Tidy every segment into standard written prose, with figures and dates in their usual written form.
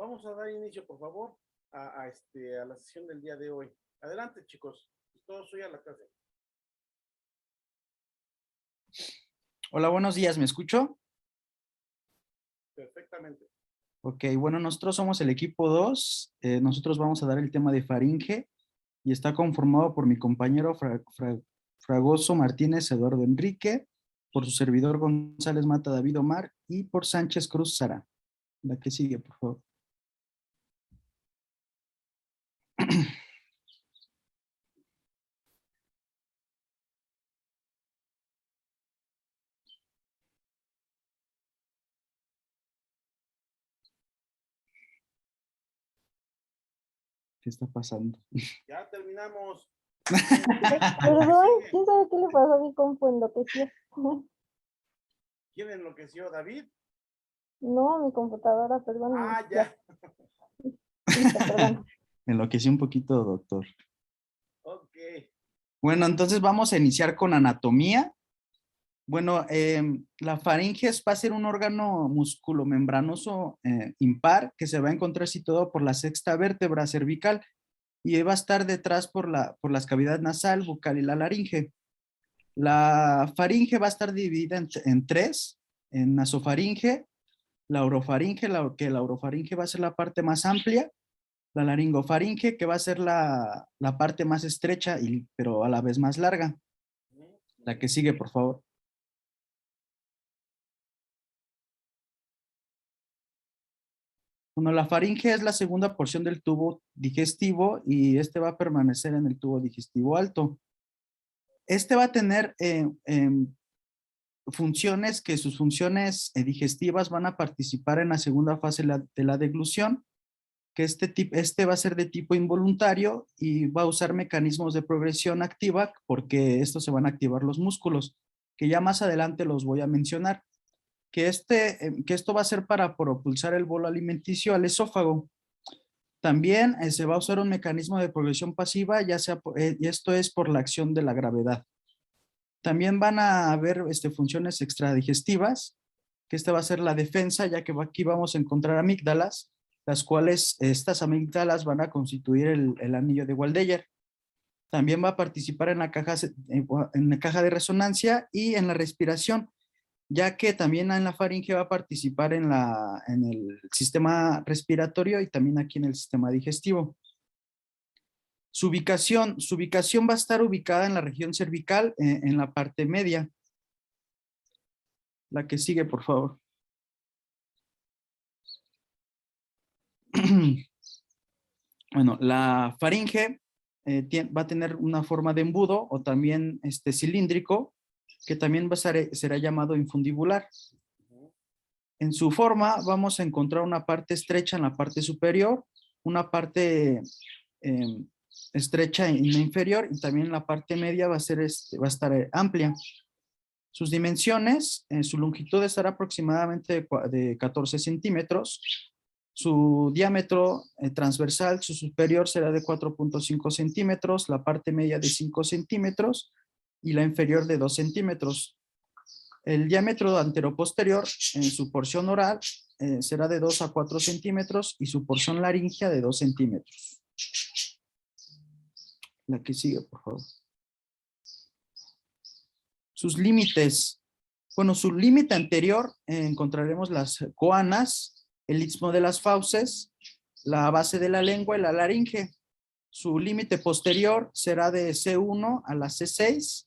vamos a dar inicio, por favor, a la sesión del día de hoy. Adelante, chicos. Todo suyo a la clase. Hola, buenos días, ¿me escucho? Perfectamente. Ok, bueno, nosotros somos el equipo 2. Nosotros vamos a dar el tema de faringe y está conformado por mi compañero Fragoso Martínez Eduardo Enrique, por su servidor González Mata David Omar y por Sánchez Cruz Sara. La que sigue, por favor. ¿Qué está pasando? Ya terminamos. Perdón, ¿quién sabe qué le pasó a mi compu? Enloqueció. ¿Quién enloqueció, David? No, mi computadora, perdón. Ah, ya. Listo, perdón. Me enloquecí un poquito, doctor. Ok. Bueno, entonces vamos a iniciar con anatomía. Bueno, la faringe va a ser un órgano musculomembranoso impar que se va a encontrar situado por la sexta vértebra cervical y va a estar detrás por las cavidades nasal, bucal y la laringe. La faringe va a estar dividida en tres, en nasofaringe, la orofaringe, que la orofaringe va a ser la parte más amplia, la laringofaringe, que va a ser la parte más estrecha, pero a la vez más larga. La que sigue, por favor. Bueno, la faringe es la segunda porción del tubo digestivo y este va a permanecer en el tubo digestivo alto. Este va a tener funciones que sus funciones digestivas van a participar en la segunda fase de la deglución, que este va a ser de tipo involuntario y va a usar mecanismos de progresión activa porque estos se van a activar los músculos, que ya más adelante los voy a mencionar. Que esto va a ser para propulsar el bolo alimenticio al esófago. También se va a usar un mecanismo de progresión pasiva, y esto es por la acción de la gravedad. También van a haber funciones extradigestivas, que esta va a ser la defensa, ya que aquí vamos a encontrar amígdalas, las cuales estas amígdalas van a constituir el anillo de Waldeyer. También va a participar en la caja de resonancia y en la respiración, ya que también en la faringe va a participar en el sistema respiratorio y también aquí en el sistema digestivo. Su ubicación va a estar ubicada en la región cervical, en la parte media. La que sigue, por favor. Bueno, la faringe va a tener una forma de embudo o también cilíndrico, que también será llamado infundibular. En su forma vamos a encontrar una parte estrecha en la parte superior, una parte estrecha en la inferior y también en la parte media va a estar amplia. Sus dimensiones, su longitud estará aproximadamente de 14 centímetros. Su diámetro transversal, su superior será de 4.5 centímetros, la parte media de 5 centímetros y la inferior de 2 centímetros. El diámetro anteroposterior en su porción oral será de 2 a 4 centímetros y su porción laringea de 2 centímetros. La que sigue, por favor. Sus límites. Bueno, su límite anterior encontraremos las coanas, el istmo de las fauces, la base de la lengua y la laringe. Su límite posterior será de C1 a la C6.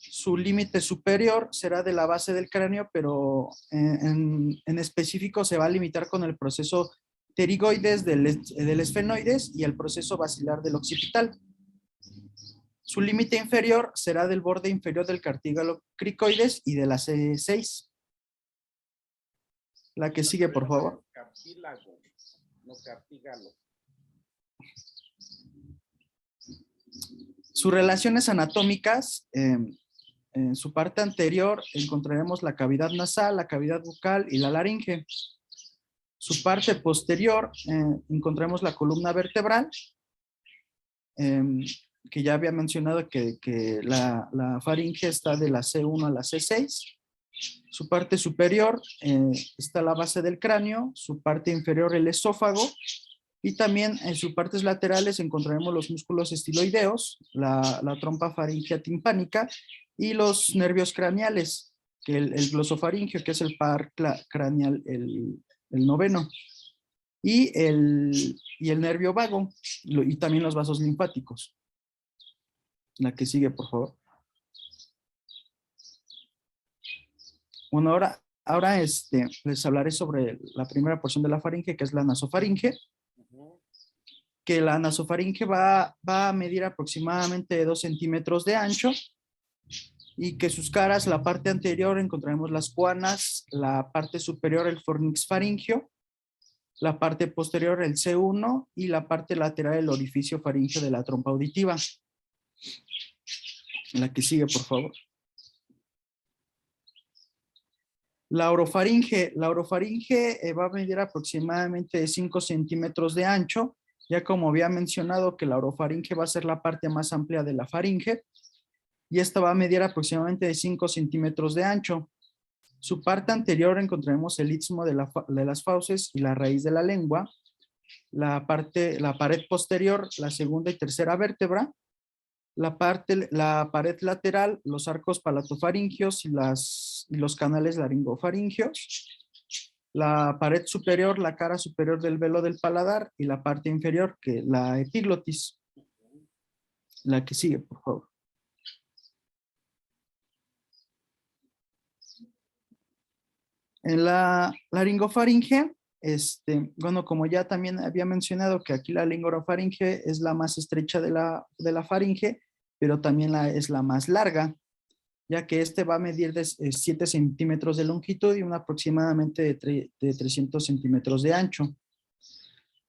Su límite superior será de la base del cráneo, pero en específico se va a limitar con el proceso pterigoides del esfenoides y el proceso basilar del occipital. Su límite inferior será del borde inferior del cartílago cricoides y de la C6. La que sigue, por favor. Cartílago, no cartílago. Sus relaciones anatómicas, en su parte anterior encontraremos la cavidad nasal, la cavidad bucal y la laringe. Su parte posterior encontramos la columna vertebral, que ya había mencionado que la faringe está de la C1 a la C6. Su parte superior está la base del cráneo, su parte inferior el esófago, y también en sus partes laterales encontraremos los músculos estiloideos, la trompa faríngea timpánica y los nervios craneales, que el glosofaringio, que es el par craneal, el noveno, y el nervio vago, y también los vasos linfáticos. La que sigue, por favor. Bueno, ahora les hablaré sobre la primera porción de la faringe, que es la nasofaringe, que la nasofaringe va a medir aproximadamente 2 centímetros de ancho, y que sus caras, la parte anterior encontraremos las cuanas, la parte superior el fornix faringio, la parte posterior el C1 y la parte lateral el orificio faríngeo de la trompa auditiva. La que sigue, por favor. La orofaringe va a medir aproximadamente 5 centímetros de ancho, ya como había mencionado que la orofaringe va a ser la parte más amplia de la faringe, y esta va a medir aproximadamente de 5 centímetros de ancho. Su parte anterior encontraremos el istmo de las fauces y la raíz de la lengua, la pared posterior, la segunda y tercera vértebra, la pared lateral, los arcos palatofaringios y los canales laringofaringios, la pared superior, la cara superior del velo del paladar, y la parte inferior, que la epiglotis. La que sigue, por favor. En la laringofaringe, bueno, como ya también había mencionado que aquí la laringofaringe es la más estrecha de la faringe, pero también es la más larga, ya que va a medir de 7 centímetros de longitud y aproximadamente de 300 centímetros de ancho.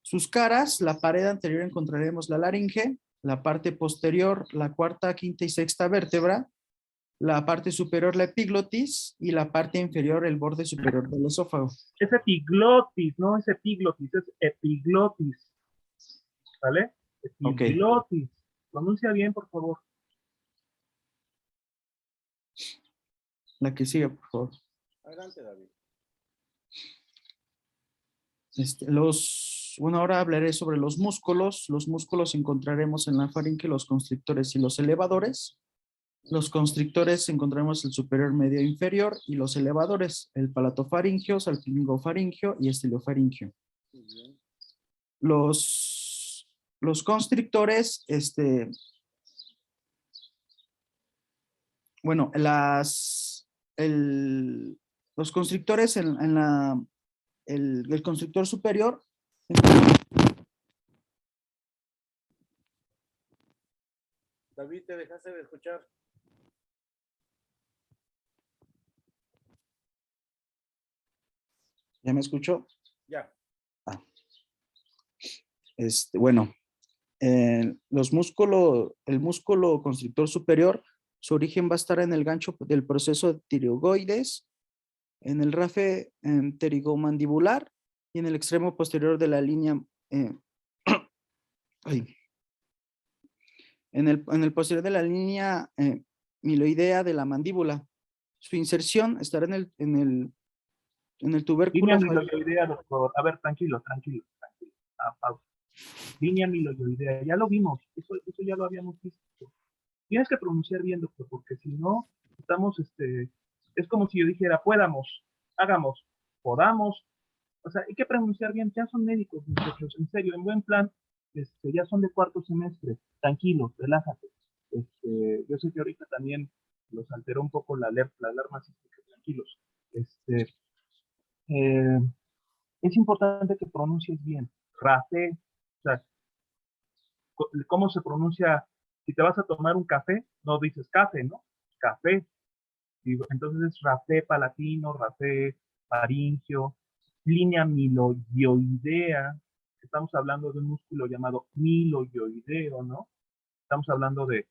Sus caras, la pared anterior encontraremos la laringe, la parte posterior, la cuarta, quinta y sexta vértebra, la parte superior la epiglotis y la parte inferior el borde superior del esófago. Es epiglotis, no es epiglotis, es epiglotis. ¿Vale? Epiglotis. Okay. Pronuncia bien, por favor. La que sigue, por favor. Adelante, David. Bueno, ahora hablaré sobre los músculos. Los músculos encontraremos en la faringe los constrictores y los elevadores. Los constrictores encontraremos el superior, medio e inferior, y los elevadores, el palatofaringio, salpingofaringio y estelofaringio. Los constrictores, bueno, los constrictores el constrictor superior. David, te dejaste de escuchar. ¿Ya me escuchó? Ya. Bueno, el músculo constrictor superior, su origen va a estar en el gancho del proceso de tiroides, en el rafe pterigomandibular y en el extremo posterior de la línea, en el posterior de la línea miloidea de la mandíbula. Su inserción estará en el tubérculo. Línea miloidea, doctor. A ver, tranquilo. Pausa. Línea miloidea, ya lo vimos, eso ya lo habíamos visto. Tienes que pronunciar bien, doctor, porque si no, estamos, es como si yo dijera, podamos, hagamos, podamos, o sea, hay que pronunciar bien, ya son médicos, muchachos, en serio, en buen plan, ya son de cuarto semestre, tranquilos, relájate. Yo sé que ahorita también los alteró un poco la alarma sísmica, tranquilos. Es importante que pronuncies bien. Rafe, o sea, ¿cómo se pronuncia? Si te vas a tomar un café, no dices café, ¿no? Café. Y entonces es rafe palatino, rafe faringio, línea miloioidea. Estamos hablando de un músculo llamado miloioideo, ¿no? Estamos hablando de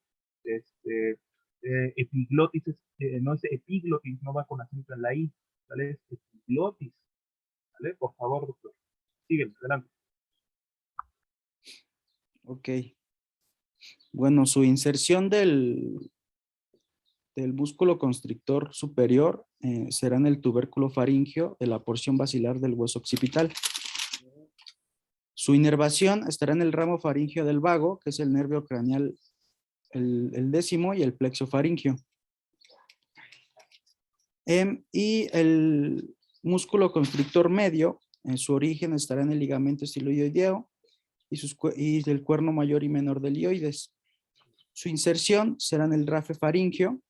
epiglotis, no es epiglotis, no va con acento en la I, ¿vale? Es epiglotis, ¿vale? Por favor, doctor. Sígueme, adelante. Ok. Bueno, su inserción del del músculo constrictor superior será en el tubérculo faríngeo de la porción basilar del hueso occipital. Su inervación estará en el ramo faríngeo del vago, que es el nervio craneal, el décimo, y el plexo faríngeo. Y el músculo constrictor medio, en su origen estará en el ligamento estiloideo y del cuerno mayor y menor del ioides. Su inserción será en el rafe faríngeo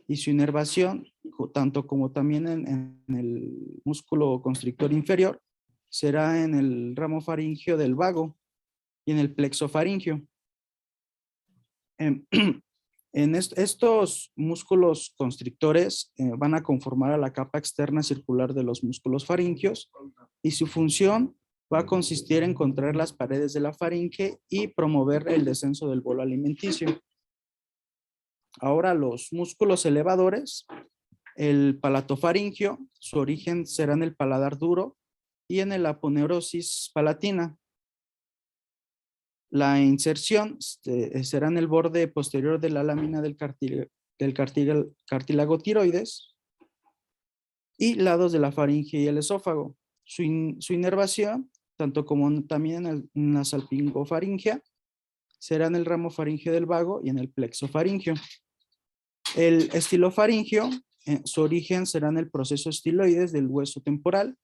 y su inervación, tanto como también en el músculo constrictor inferior, será en el ramo faríngeo del vago y en el plexo faríngeo. Estos músculos constrictores van a conformar a la capa externa circular de los músculos faríngeos y su función va a consistir en contraer las paredes de la faringe y promover el descenso del bolo alimenticio. Ahora los músculos elevadores, el palatofaringio, su origen será en el paladar duro y en el aponeurosis palatina. La inserción será en el borde posterior de la lámina del cartílago tiroides y lados de la faringe y el esófago. Su inervación, tanto como también en la salpingofaringea, será en el ramo faríngeo del vago y en el plexo faríngeo. El estilofaringio, su origen será en el proceso estiloides del hueso temporal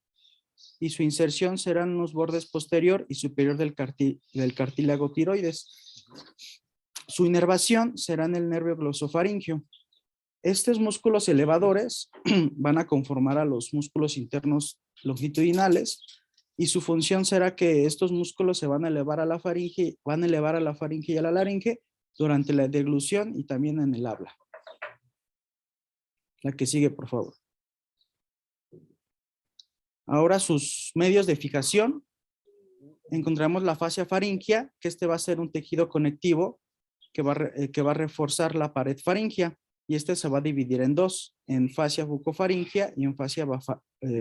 y su inserción será en los bordes posterior y superior del cartílago tiroides. Su inervación será en el nervio glosofaringio. Estos músculos elevadores van a conformar a los músculos internos longitudinales y su función será que estos músculos se van a elevar a la faringe, y a la laringe durante la deglución y también en el habla. La que sigue, por favor. Ahora sus medios de fijación. Encontramos la fascia faríngea, que va a ser un tejido conectivo que va a reforzar la pared faríngea y se va a dividir en dos, en fascia bucofaríngea y en fascia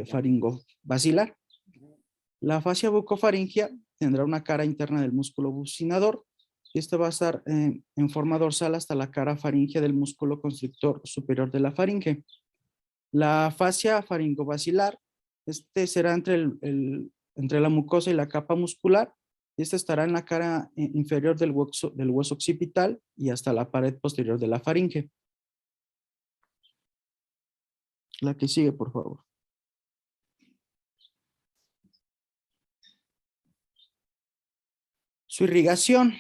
faringobasilar. La fascia bucofaríngea tendrá una cara interna del músculo bucinador y va a estar en forma dorsal hasta la cara faríngea del músculo constrictor superior de la faringe. La fascia faringobasilar será entre la mucosa y la capa muscular y estará en la cara inferior del hueso occipital y hasta la pared posterior de la faringe. La que sigue, por favor. Su irrigación.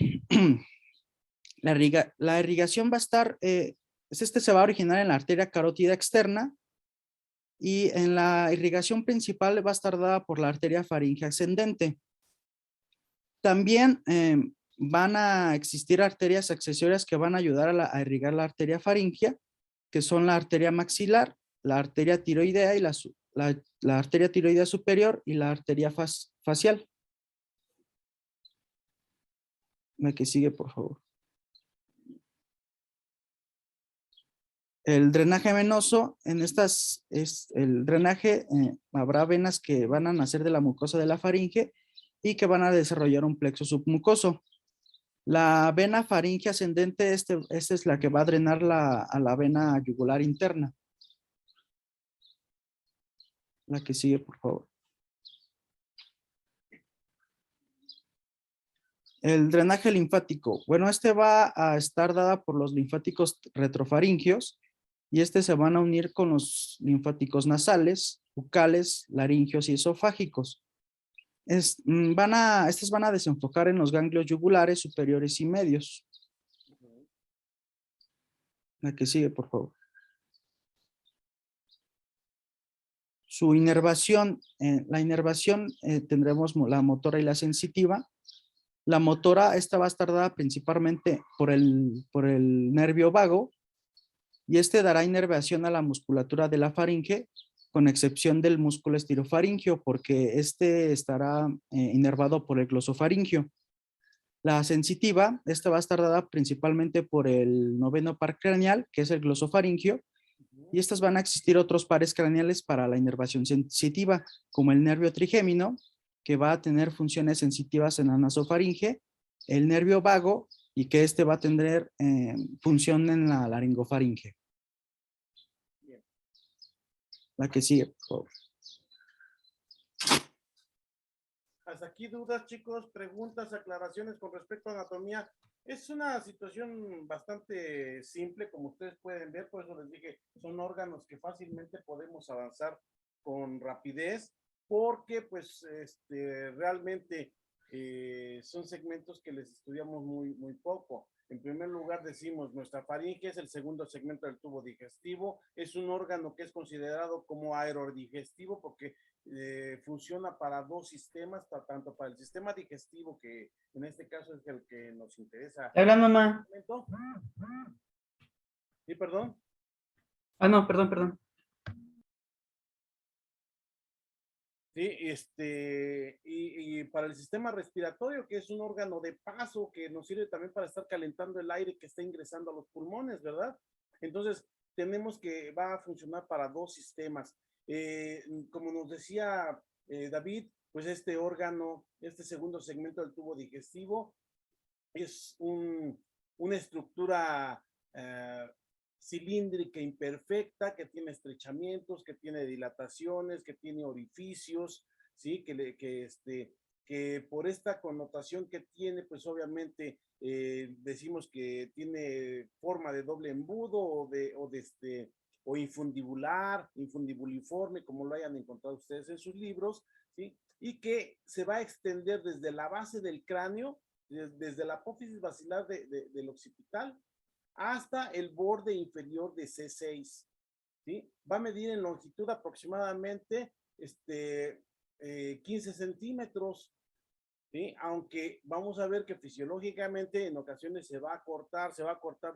La irrigación va a estar, se va a originar en la arteria carótida externa y en la irrigación principal va a estar dada por la arteria faríngea ascendente. También van a existir arterias accesorias que van a ayudar a irrigar la arteria faríngea, que son la arteria maxilar, la arteria tiroidea y la arteria tiroidea superior y la arteria facial. La que sigue, por favor. El drenaje venoso, el drenaje, habrá venas que van a nacer de la mucosa de la faringe y que van a desarrollar un plexo submucoso. La vena faringe ascendente, esta es la que va a drenar a la vena yugular interna. La que sigue, por favor. El drenaje linfático. Bueno, va a estar dada por los linfáticos retrofaringios y se van a unir con los linfáticos nasales, bucales, laringios y esofágicos. Estos van a desenfocar en los ganglios yugulares superiores y medios. La que sigue, por favor. Su inervación. La inervación tendremos la motora y la sensitiva. La motora, va a estar dada principalmente por el nervio vago y dará inervación a la musculatura de la faringe, con excepción del músculo estirofaringio, porque estará inervado por el glosofaringio. La sensitiva, va a estar dada principalmente por el noveno par craneal, que es el glosofaringio, y van a existir otros pares craneales para la inervación sensitiva, como el nervio trigémino, que va a tener funciones sensitivas en la nasofaringe, el nervio vago, y que va a tener función en la laringofaringe. La que sigue, por favor. Hasta aquí dudas, chicos, preguntas, aclaraciones con respecto a anatomía. Es una situación bastante simple, como ustedes pueden ver, por eso les dije, son órganos que fácilmente podemos avanzar con rapidez, porque pues realmente son segmentos que les estudiamos muy poco. En primer lugar decimos, nuestra faringe es el segundo segmento del tubo digestivo, es un órgano que es considerado como aerodigestivo porque funciona para dos sistemas, tanto para el sistema digestivo, que en este caso es el que nos interesa. Habla mamá. Sí, perdón. Ah, no, perdón. Sí, y para el sistema respiratorio, que es un órgano de paso que nos sirve también para estar calentando el aire que está ingresando a los pulmones, ¿verdad? Entonces, tenemos que va a funcionar para dos sistemas. Como nos decía David, pues este órgano, este segundo segmento del tubo digestivo, es una estructura cilíndrica imperfecta, que tiene estrechamientos, que tiene dilataciones, que tiene orificios, ¿sí? Que por esta connotación que tiene, pues obviamente decimos que tiene forma de doble embudo o infundibular, infundibuliforme, como lo hayan encontrado ustedes en sus libros, ¿sí? Y que se va a extender desde la base del cráneo, desde la apófisis basilar del occipital hasta el borde inferior de C6, ¿sí? Va a medir en longitud aproximadamente 15 centímetros, ¿sí? Aunque vamos a ver que fisiológicamente en ocasiones se va a cortar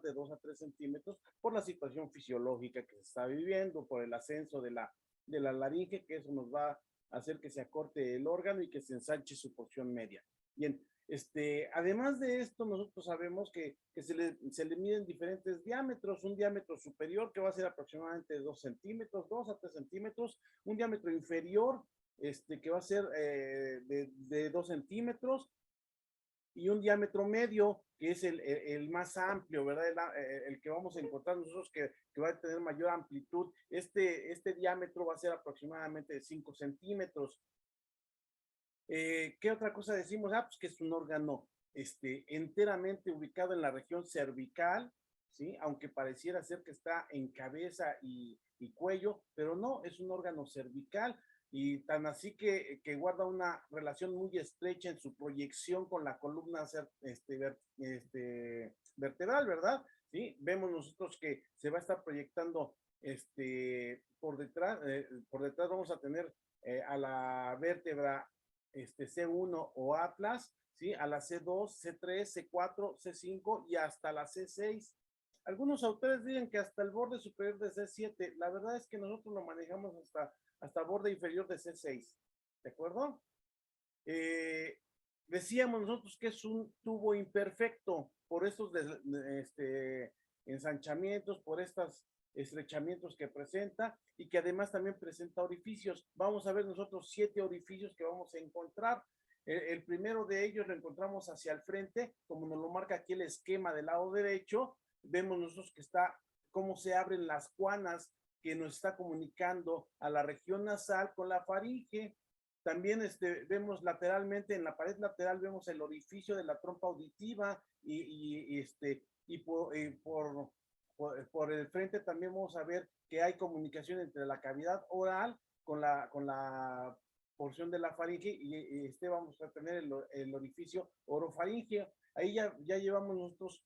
de 2 a 3 centímetros por la situación fisiológica que se está viviendo, por el ascenso de la laringe, que eso nos va a hacer que se acorte el órgano y que se ensanche su porción media. Bien, además de esto, nosotros sabemos que se le miden diferentes diámetros, un diámetro superior que va a ser aproximadamente 2 centímetros, 2 a 3 centímetros, un diámetro inferior que va a ser de 2 centímetros, y un diámetro medio, que es el más amplio, ¿verdad? El que vamos a encontrar nosotros que va a tener mayor amplitud. Este diámetro va a ser aproximadamente de 5 centímetros. ¿Qué otra cosa decimos? Pues que es un órgano enteramente ubicado en la región cervical, ¿sí? Aunque pareciera ser que está en cabeza y cuello, pero no, es un órgano cervical, y tan así que guarda una relación muy estrecha en su proyección con la columna vertebral, ¿verdad? ¿Sí? Vemos nosotros que se va a estar proyectando por detrás vamos a tener a la vértebra C1 o Atlas, ¿sí? A la C2, C3, C4, C5 y hasta la C6. Algunos autores dicen que hasta el borde superior de C7. La verdad es que nosotros lo manejamos hasta el borde inferior de C6. ¿De acuerdo? Decíamos nosotros que es un tubo imperfecto por estos ensanchamientos, por estos estrechamientos que presenta, y que además también presenta orificios. Vamos a ver nosotros 7 orificios que vamos a encontrar. El primero de ellos lo encontramos hacia el frente, como nos lo marca aquí el esquema del lado derecho. Vemos nosotros que está cómo se abren las cuanas, que nos está comunicando a la región nasal con la faringe. También vemos lateralmente, en la pared lateral vemos el orificio de la trompa auditiva, y por el frente también vamos a ver que hay comunicación entre la cavidad oral con la porción de la faringe, y vamos a tener el orificio orofaringeo. Ahí ya llevamos nosotros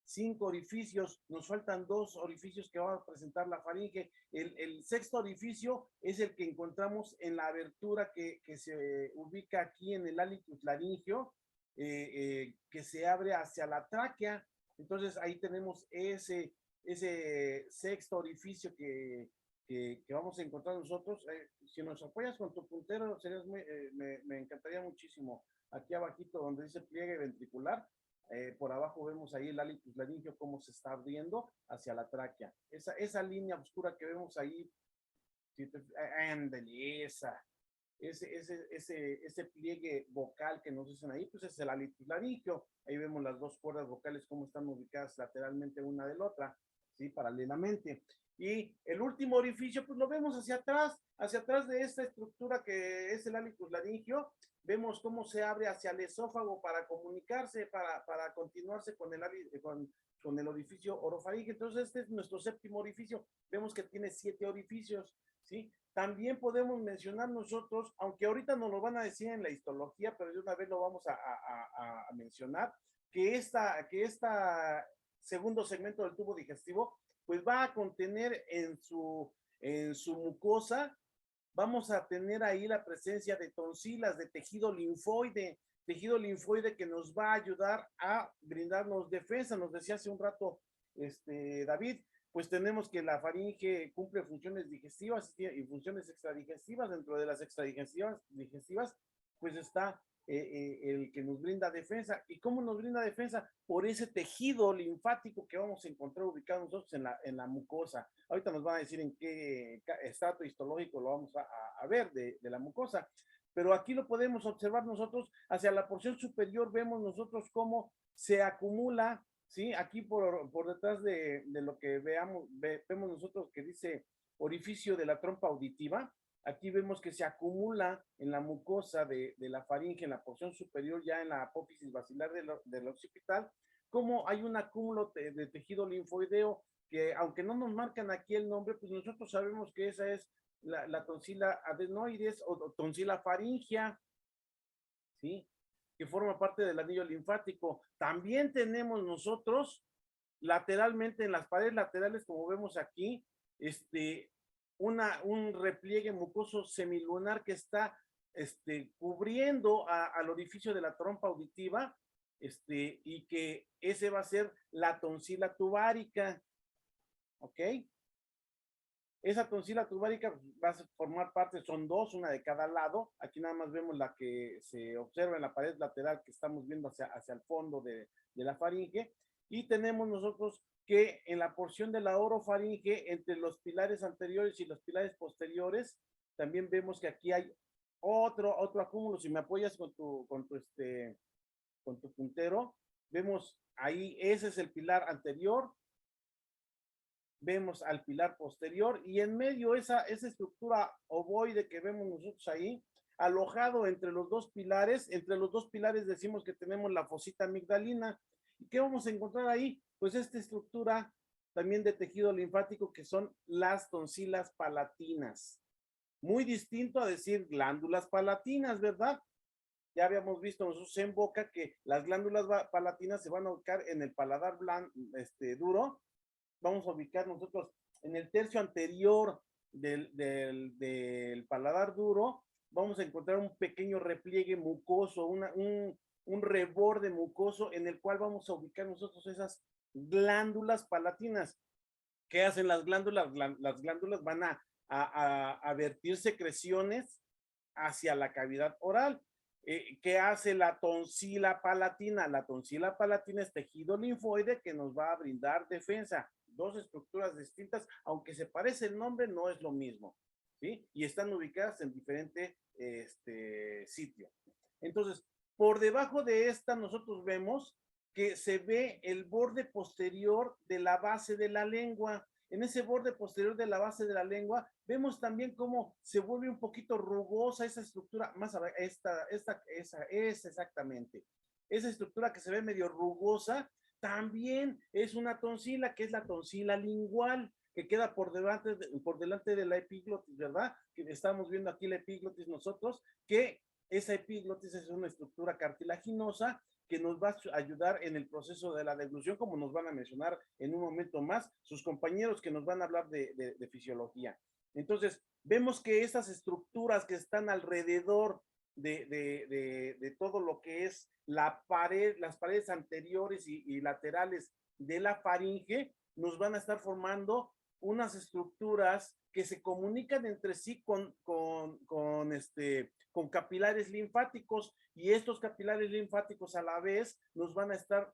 5 orificios, nos faltan 2 orificios que van a presentar la faringe. El sexto orificio es el que encontramos en la abertura que se ubica aquí en el hálito laringeo, que se abre hacia la tráquea. Entonces ahí tenemos ese sexto orificio que vamos a encontrar nosotros. Si nos apoyas con tu puntero, me encantaría muchísimo. Aquí abajito donde dice pliegue ventricular, por abajo vemos ahí el hálito laringeo, cómo se está abriendo hacia la tráquea. Esa línea oscura que vemos ahí, ese pliegue vocal que nos dicen ahí, pues es el hálito laringeo. Ahí vemos las dos cuerdas vocales cómo están ubicadas lateralmente una de la otra. ¿sí? Paralelamente. Y el último orificio, pues lo vemos hacia atrás de esta estructura que es el hálux laringio. Vemos cómo se abre hacia el esófago para comunicarse, para continuarse con con el orificio orofaríngeo. Entonces, este es nuestro séptimo orificio. Vemos que tiene 7 orificios, ¿sí? También podemos mencionar nosotros, aunque ahorita nos lo van a decir en la histología, pero de una vez lo vamos a mencionar, que esta segundo segmento del tubo digestivo, pues va a contener en su mucosa, vamos a tener ahí la presencia de tonsilas, de tejido linfoide que nos va a ayudar a brindarnos defensa. Nos decía hace un rato David, pues tenemos que la faringe cumple funciones digestivas y funciones extradigestivas. Dentro de las extradigestivas, pues está el que nos brinda defensa. ¿Y cómo nos brinda defensa? Por ese tejido linfático que vamos a encontrar ubicado nosotros en la mucosa. Ahorita nos van a decir en qué estrato histológico lo vamos a ver de la mucosa. Pero aquí lo podemos observar nosotros, hacia la porción superior vemos nosotros cómo se acumula, ¿sí? Aquí por detrás de lo que vemos nosotros que dice orificio de la trompa auditiva. Aquí vemos que se acumula en la mucosa de la faringe, en la porción superior, ya en la apófisis basilar del occipital, como hay un acúmulo de tejido linfoideo, que aunque no nos marcan aquí el nombre, pues nosotros sabemos que esa es la tonsila adenoides o tonsila faringea, ¿sí? Que forma parte del anillo linfático. También tenemos nosotros lateralmente, en las paredes laterales, como vemos aquí, un repliegue mucoso semilunar que está cubriendo al orificio de la trompa auditiva, y que ese va a ser la tonsila tubárica, ¿ok? Esa tonsila tubárica va a formar parte, son 2, una de cada lado. Aquí nada más vemos la que se observa en la pared lateral que estamos viendo hacia el fondo de la faringe. Y tenemos nosotros que en la porción de la orofaringe, entre los pilares anteriores y los pilares posteriores, también vemos que aquí hay otro acúmulo. Si me apoyas con tu puntero, vemos ahí, ese es el pilar anterior. Vemos al pilar posterior y en medio esa estructura ovoide que vemos nosotros ahí, alojado entre los dos pilares. Entre los dos pilares decimos que tenemos la fosita amigdalina. ¿Y qué vamos a encontrar ahí? Pues esta estructura también de tejido linfático que son las tonsilas palatinas. Muy distinto a decir glándulas palatinas, ¿verdad? Ya habíamos visto nosotros en boca que las glándulas palatinas se van a ubicar en el paladar duro. Vamos a ubicar nosotros en el tercio anterior del paladar duro. Vamos a encontrar un pequeño repliegue mucoso, un reborde mucoso en el cual vamos a ubicar nosotros esas glándulas palatinas. ¿Qué hacen las glándulas? Las glándulas van a vertir secreciones hacia la cavidad oral. ¿Qué hace la tonsila palatina? La tonsila palatina es tejido linfoide que nos va a brindar defensa. 2 estructuras distintas, aunque se parece el nombre, no es lo mismo, ¿sí? Y están ubicadas en diferente sitio. Entonces, por debajo de esta nosotros vemos que se ve el borde posterior de la base de la lengua. En ese borde posterior de la base de la lengua, vemos también cómo se vuelve un poquito rugosa esa estructura, más abajo, esa es exactamente. Esa estructura que se ve medio rugosa, también es una tonsila, que es la tonsila lingual, que queda por delante de la epiglotis, ¿verdad? Que estamos viendo aquí la epiglotis nosotros, que esa epiglotis es una estructura cartilaginosa que nos va a ayudar en el proceso de la deglución, como nos van a mencionar en un momento más sus compañeros que nos van a hablar de fisiología. Entonces, vemos que esas estructuras que están alrededor de todo lo que es las paredes anteriores y laterales de la faringe, nos van a estar formando unas estructuras que se comunican entre sí con capilares linfáticos, y estos capilares linfáticos a la vez nos van a estar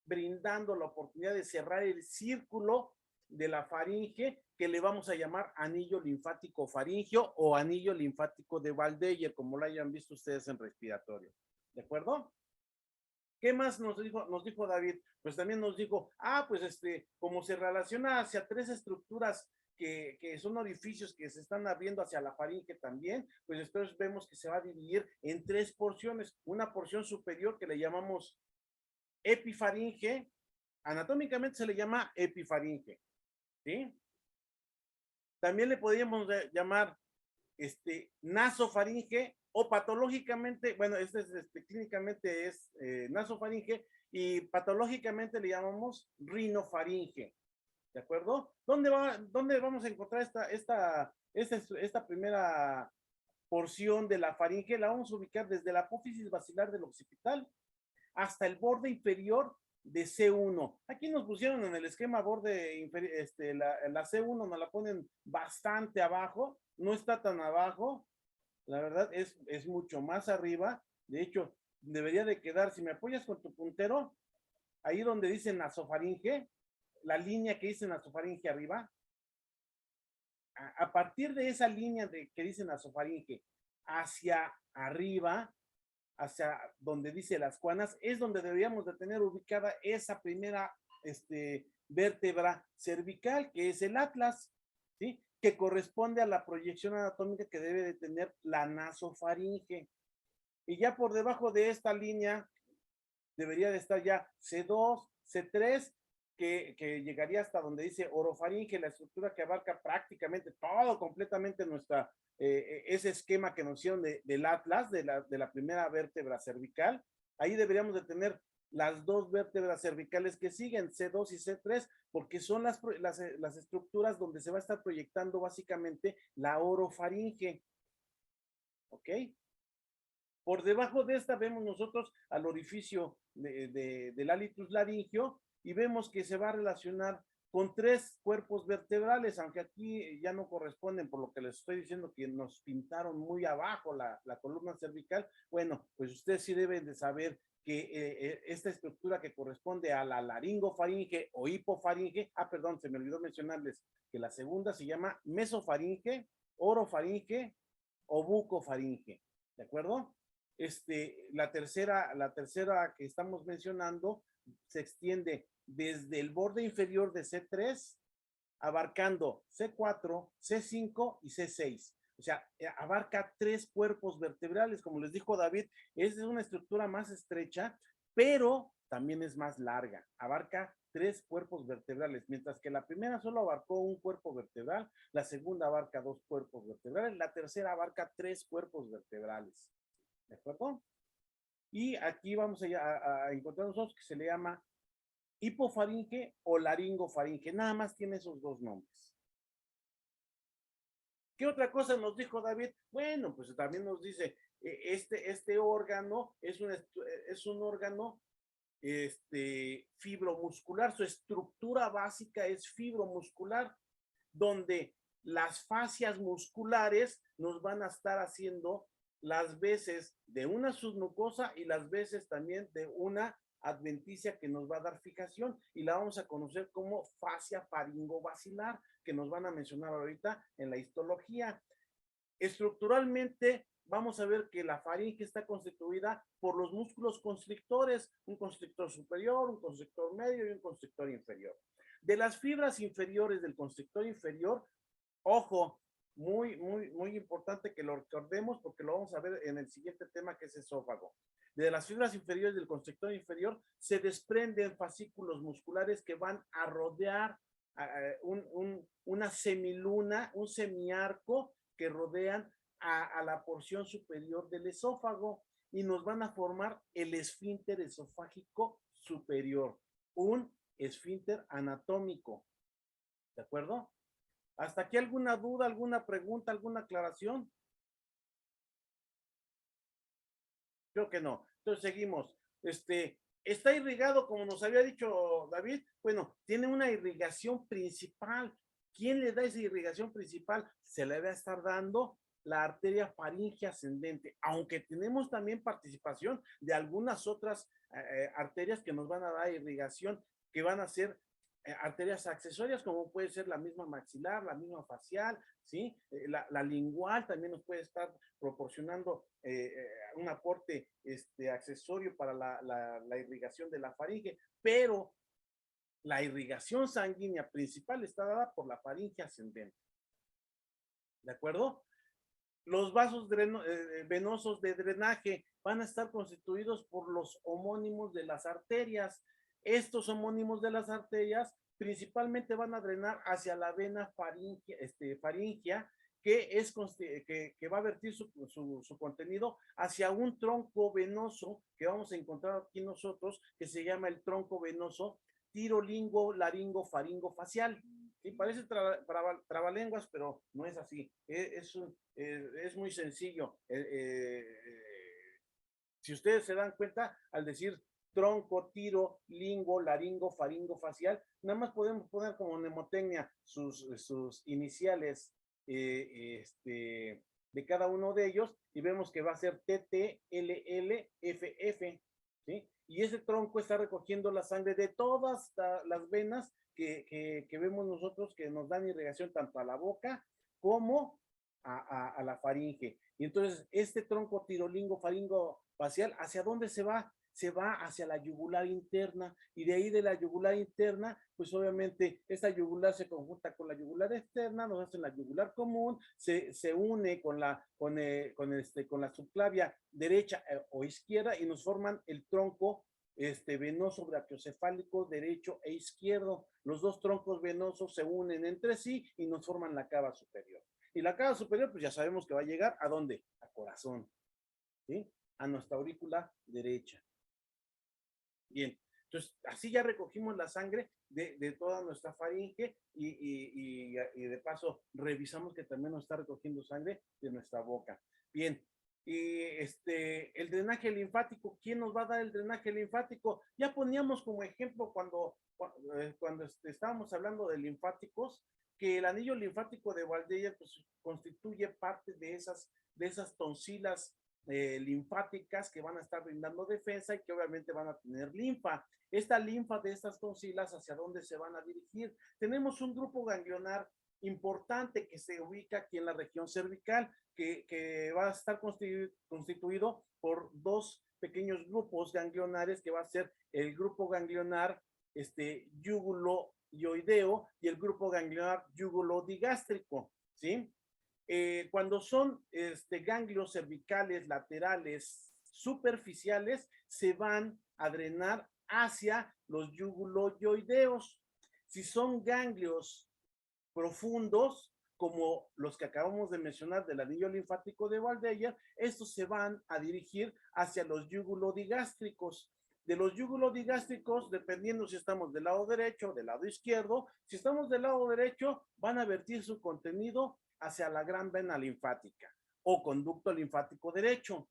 brindando la oportunidad de cerrar el círculo de la faringe, que le vamos a llamar anillo linfático faringeo o anillo linfático de Waldeyer, como lo hayan visto ustedes en respiratorio. ¿De acuerdo? ¿Qué más nos dijo David? Pues también nos dijo, pues como se relaciona hacia tres estructuras que son orificios que se están abriendo hacia la faringe también, pues después vemos que se va a dividir en tres porciones. Una porción superior que le llamamos epifaringe, anatómicamente se le llama epifaringe, ¿sí? También le podríamos llamar nasofaringe o patológicamente, bueno, clínicamente es nasofaringe y patológicamente le llamamos rinofaringe, ¿de acuerdo? ¿Dónde vamos a encontrar esta primera porción de la faringe? La vamos a ubicar desde la apófisis basilar del occipital hasta el borde inferior de C1. Aquí nos pusieron en el esquema borde inferior, la C1 nos la ponen bastante abajo, no está tan abajo, la verdad es mucho más arriba. De hecho, debería de quedar, si me apoyas con tu puntero, ahí donde dice nasofaringe, la línea que dice nasofaringe arriba, a partir de esa línea que dice nasofaringe hacia arriba, hacia donde dice las cuanas, es donde deberíamos de tener ubicada esa primera vértebra cervical, que es el atlas, ¿sí? Que corresponde a la proyección anatómica que debe de tener la nasofaringe. Y ya por debajo de esta línea debería de estar ya C2, C3, que llegaría hasta donde dice orofaringe, la estructura que abarca prácticamente todo, completamente ese esquema que nos hicieron del atlas, de la primera vértebra cervical. Ahí deberíamos de tener las dos vértebras cervicales que siguen, C2 y C3, porque son las estructuras donde se va a estar proyectando básicamente la orofaringe. ¿Ok? Por debajo de esta vemos nosotros al orificio del halitus laringio y vemos que se va a relacionar con tres cuerpos vertebrales, aunque aquí ya no corresponden por lo que les estoy diciendo que nos pintaron muy abajo la columna cervical. Bueno, pues ustedes sí deben de saber que esta estructura que corresponde a la laringofaringe o hipofaringe, perdón, se me olvidó mencionarles que la segunda se llama mesofaringe, orofaringe o bucofaringe, ¿de acuerdo? La tercera que estamos mencionando se extiende desde el borde inferior de C3, abarcando C4, C5 y C6. O sea, abarca tres cuerpos vertebrales. Como les dijo David, es una estructura más estrecha, pero también es más larga. Abarca tres cuerpos vertebrales, mientras que la primera solo abarcó un cuerpo vertebral, la segunda abarca dos cuerpos vertebrales, la tercera abarca 3 cuerpos vertebrales. ¿De acuerdo? Y aquí vamos a encontrar nosotros que se le llama hipofaringe o laringofaringe. Nada más tiene esos dos nombres. ¿Qué otra cosa nos dijo David? Bueno, pues también nos dice, este órgano es un órgano fibromuscular. Su estructura básica es fibromuscular, donde las fascias musculares nos van a estar haciendo las veces de una submucosa y las veces también de una adventicia que nos va a dar fijación y la vamos a conocer como fascia faringobacilar, que nos van a mencionar ahorita en la histología. Estructuralmente vamos a ver que la faringe está constituida por los músculos constrictores, un constrictor superior, un constrictor medio y un constrictor inferior. De las fibras inferiores del constrictor inferior, ojo, muy importante que lo recordemos porque lo vamos a ver en el siguiente tema, que es esófago. De las fibras inferiores del constrictor inferior se desprenden fascículos musculares que van a rodear una semiluna, un semiarco que rodean a la porción superior del esófago y nos van a formar el esfínter esofágico superior, un esfínter anatómico. ¿De acuerdo? ¿Hasta aquí alguna duda, alguna pregunta, alguna aclaración? Creo que no. Entonces seguimos. Está irrigado, como nos había dicho David. Bueno, tiene una irrigación principal. ¿Quién le da esa irrigación principal? Se le va a estar dando la arteria faringe ascendente, aunque tenemos también participación de algunas otras arterias que nos van a dar irrigación, que van a ser arterias accesorias, como puede ser la misma maxilar, la misma facial, ¿sí? La lingual también nos puede estar proporcionando un aporte accesorio para la irrigación de la faringe, pero la irrigación sanguínea principal está dada por la faringe ascendente. ¿De acuerdo? Los vasos venosos de drenaje van a estar constituidos por los homónimos de las arterias. Estos homónimos de las arterias principalmente van a drenar hacia la vena faringia, que va a vertir su contenido hacia un tronco venoso que vamos a encontrar aquí nosotros, que se llama el tronco venoso tirolingo laringo faringo facial. Sí, parece trabalenguas, pero no es así. Es muy sencillo. Si ustedes se dan cuenta, al decir tronco, tiro, lingo, laringo, faringo, facial, nada más podemos poner como mnemotecnia sus iniciales de cada uno de ellos y vemos que va a ser TT, LL, FF, ¿sí? Y ese tronco está recogiendo la sangre de todas las venas que vemos nosotros, que nos dan irrigación tanto a la boca como a la faringe. Y entonces este tronco tirolingo faringo facial, ¿hacia dónde se va? Se va hacia la yugular interna, y de ahí de la yugular interna, pues obviamente esta yugular se conjunta con la yugular externa, nos hacen la yugular común, se une con la subclavia derecha o izquierda y nos forman el tronco venoso brachiocefálico derecho e izquierdo. Los dos troncos venosos se unen entre sí y nos forman la cava superior. Y la cava superior, pues ya sabemos que va a llegar ¿a dónde? A corazón, ¿sí? A nuestra aurícula derecha. Bien, entonces así ya recogimos la sangre de toda nuestra faringe y de paso revisamos que también nos está recogiendo sangre de nuestra boca. Bien, y el drenaje linfático, ¿quién nos va a dar el drenaje linfático? Ya poníamos como ejemplo cuando estábamos hablando de linfáticos, que el anillo linfático de Waldeyer pues, constituye parte de esas tonsilas linfáticas que van a estar brindando defensa y que obviamente van a tener linfa. Esta linfa de estas tonsilas, ¿hacia dónde se van a dirigir? Tenemos un grupo ganglionar importante que se ubica aquí en la región cervical, que va a estar constituido por dos pequeños grupos ganglionares, que va a ser el grupo ganglionar yuguloioideo y el grupo ganglionar yugulodigástrico, ¿sí? Cuando son ganglios cervicales laterales superficiales, se van a drenar hacia los yuguloioideos. Si son ganglios profundos, como los que acabamos de mencionar del anillo linfático de Waldeyer, estos se van a dirigir hacia los yugulodigástricos. De los yugulodigástricos, dependiendo si estamos del lado derecho o del lado izquierdo, si estamos del lado derecho, van a vertir su contenido hacia la gran vena linfática o conducto linfático derecho.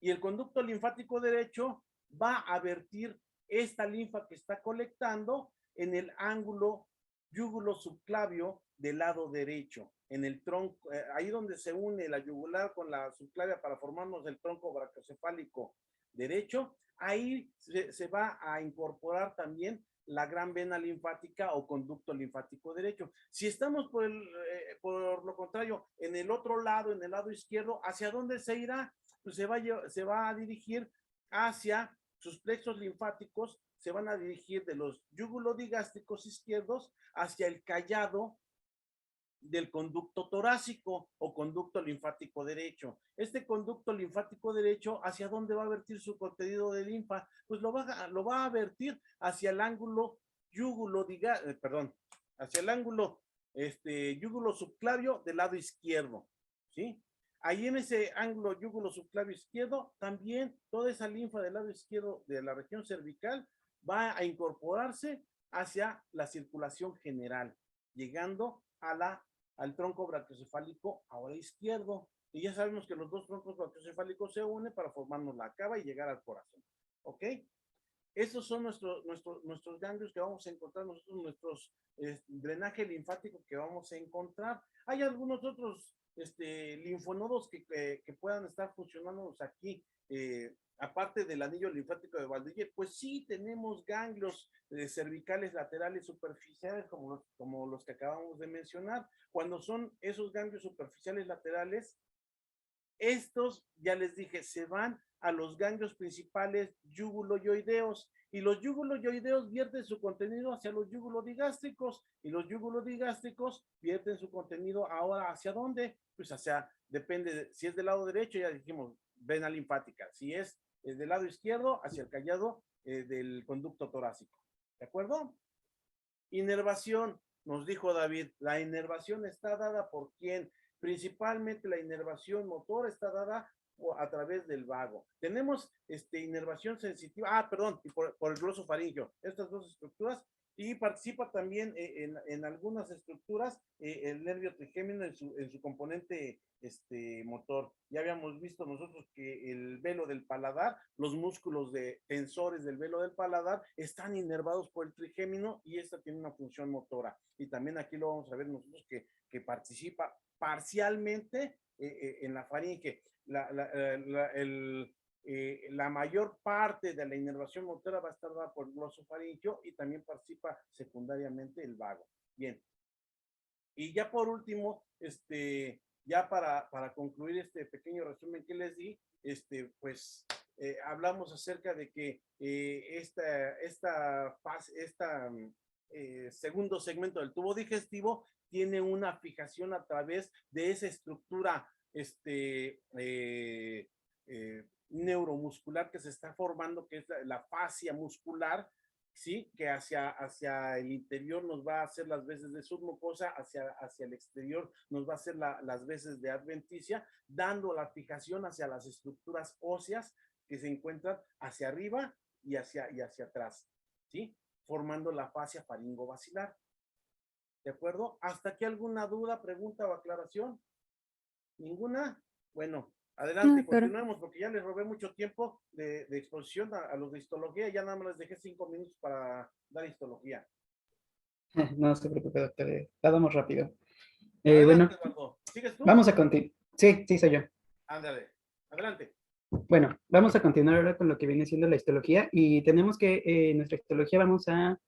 Y el conducto linfático derecho va a vertir esta linfa que está colectando en el ángulo yúgulo subclavio del lado derecho, en el tronco, ahí donde se une la yugular con la subclavia para formarnos el tronco brachiocefálico derecho, ahí se va a incorporar también la gran vena linfática o conducto linfático derecho. Si estamos por lo contrario, en el otro lado, en el lado izquierdo, ¿hacia dónde se irá? Pues se va a dirigir hacia sus plexos linfáticos, se van a dirigir de los yugulodigástricos izquierdos hacia el callado del conducto torácico o conducto linfático derecho. Este conducto linfático derecho, ¿hacia dónde va a vertir su contenido de linfa? Pues lo va a vertir hacia el ángulo hacia el ángulo yúgulo subclavio del lado izquierdo, ¿sí? Ahí en ese ángulo yúgulo subclavio izquierdo, también toda esa linfa del lado izquierdo de la región cervical va a incorporarse hacia la circulación general, llegando al tronco brachiocefálico ahora izquierdo. Y ya sabemos que los dos troncos brachiocefálicos se unen para formarnos la cava y llegar al corazón. ¿Ok? Esos son nuestros ganglios que vamos a encontrar nosotros, nuestros drenaje linfático que vamos a encontrar. Hay algunos otros linfonodos que puedan estar funcionando aquí, aparte del anillo linfático de Waldeyer, pues sí tenemos ganglios cervicales laterales superficiales como los que acabamos de mencionar. Cuando son esos ganglios superficiales laterales, estos, ya les dije, se van a los ganglios principales yuguloyoideos, y los yuguloyoideos vierten su contenido hacia los yugulodigástricos, y los yugulodigástricos vierten su contenido ahora ¿hacia dónde? Pues depende, si es del lado derecho, ya dijimos, vena linfática, si es del lado izquierdo, hacia el callado del conducto torácico, ¿de acuerdo? Inervación, nos dijo David, la inervación está dada por quién. Principalmente la inervación motora está dada a través del vago. Tenemos inervación sensitiva, perdón, por el glosofaringio, estas dos estructuras, y participa también en algunas estructuras el nervio trigémino en su componente motor. Ya habíamos visto nosotros que el velo del paladar, los músculos tensores del velo del paladar están inervados por el trigémino, y esta tiene una función motora. Y también aquí lo vamos a ver nosotros que participa parcialmente en la faringe. La mayor parte de la inervación motora va a estar dada por el glosofaringio, y también participa secundariamente el vago. Bien. Y ya por último, ya para concluir este pequeño resumen que les di, pues hablamos acerca de que segundo segmento del tubo digestivo tiene una fijación a través de esa estructura neuromuscular que se está formando, que es la fascia muscular, ¿sí? Que hacia el interior nos va a hacer las veces de submucosa, hacia el exterior nos va a hacer las veces de adventicia, dando la fijación hacia las estructuras óseas que se encuentran hacia arriba y hacia atrás, ¿sí? Formando la fascia faringovacilar. ¿De acuerdo? ¿Hasta aquí alguna duda, pregunta o aclaración? ¿Ninguna? Bueno, adelante, continuemos, porque ya les robé mucho tiempo de exposición a los de histología. Ya nada más les dejé 5 minutos para dar histología. No se preocupe, doctor. La damos rápido. Adelante, Bueno, Eduardo. ¿Sigues tú? vamos a continuar. Sí, soy yo. Ándale, adelante. Bueno, vamos a continuar ahora con lo que viene siendo la histología, y tenemos que en nuestra histología vamos a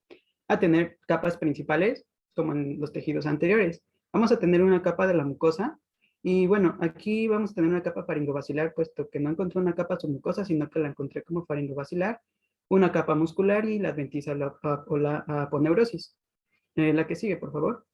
tener capas principales, como en los tejidos anteriores. Vamos a tener una capa de la mucosa, y bueno, aquí vamos a tener una capa faringovacilar, puesto que no encontré una capa submucosa, sino que la encontré como faringovacilar, una capa muscular y la adventicia o la aponeurosis. La que sigue, por favor.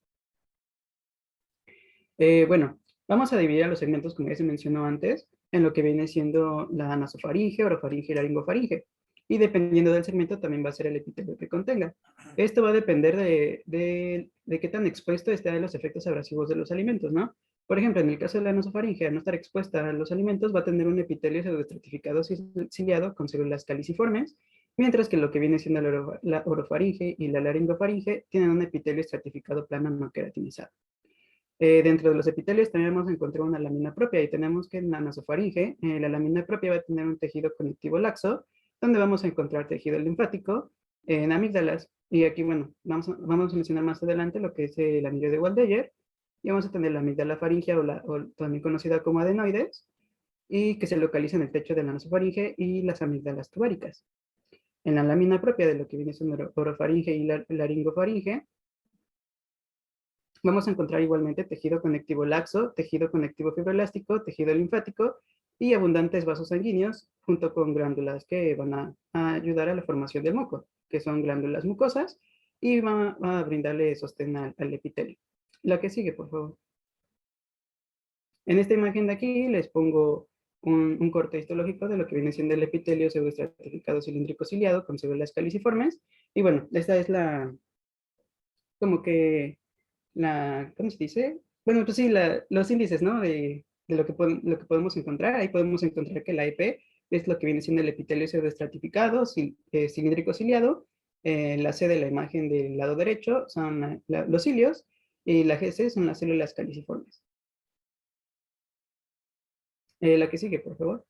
Bueno, vamos a dividir a los segmentos, como ya se mencionó antes, en lo que viene siendo la nasofaringe, orofaringe y laringofaringe. Y dependiendo del segmento también va a ser el epitelio que contenga. Esto va a depender de qué tan expuesto esté a los efectos abrasivos de los alimentos, ¿no? Por ejemplo, en el caso de la nasofaringe, al no estar expuesta a los alimentos, va a tener un epitelio pseudoestratificado ciliado con células caliciformes, mientras que lo que viene siendo la orofaringe y la laringofaringe tienen un epitelio estratificado plano no queratinizado. Dentro de los epitelios también vamos a encontrar una lámina propia, y tenemos que en la nasofaringe, la lámina propia va a tener un tejido conectivo laxo, donde vamos a encontrar tejido linfático en amígdalas. Y aquí, bueno, vamos a mencionar más adelante lo que es el anillo de Waldeyer, y vamos a tener la amígdala faringea, o también conocida como adenoides, y que se localiza en el techo de la nasofaringe y las amígdalas tubáricas. En la lámina propia de lo que viene siendo orofaringe y laringofaringe, vamos a encontrar igualmente tejido conectivo laxo, tejido conectivo fibroelástico, tejido linfático y abundantes vasos sanguíneos, junto con glándulas que van a ayudar a la formación del moco, que son glándulas mucosas, y van a brindarle sostén al epitelio. La que sigue, por favor. En esta imagen de aquí les pongo un corte histológico de lo que viene siendo el epitelio pseudoestratificado cilíndrico ciliado con células caliciformes. Y bueno, esta es ¿cómo se dice? Bueno, pues sí, los índices, ¿no? De lo que podemos encontrar. Ahí podemos encontrar que la EP es lo que viene siendo el epitelio pseudoestratificado cilíndrico ciliado. La C de la imagen del lado derecho son los cilios, y la GC son las células caliciformes. La que sigue, por favor.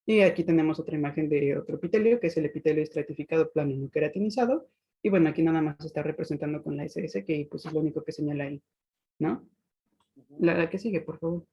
Y aquí tenemos otra imagen de otro epitelio, que es el epitelio estratificado plano no queratinizado. Y bueno, aquí nada más se está representando con la SS, que pues es lo único que señala ahí. ¿no? Ujú. La que sigue, por favor.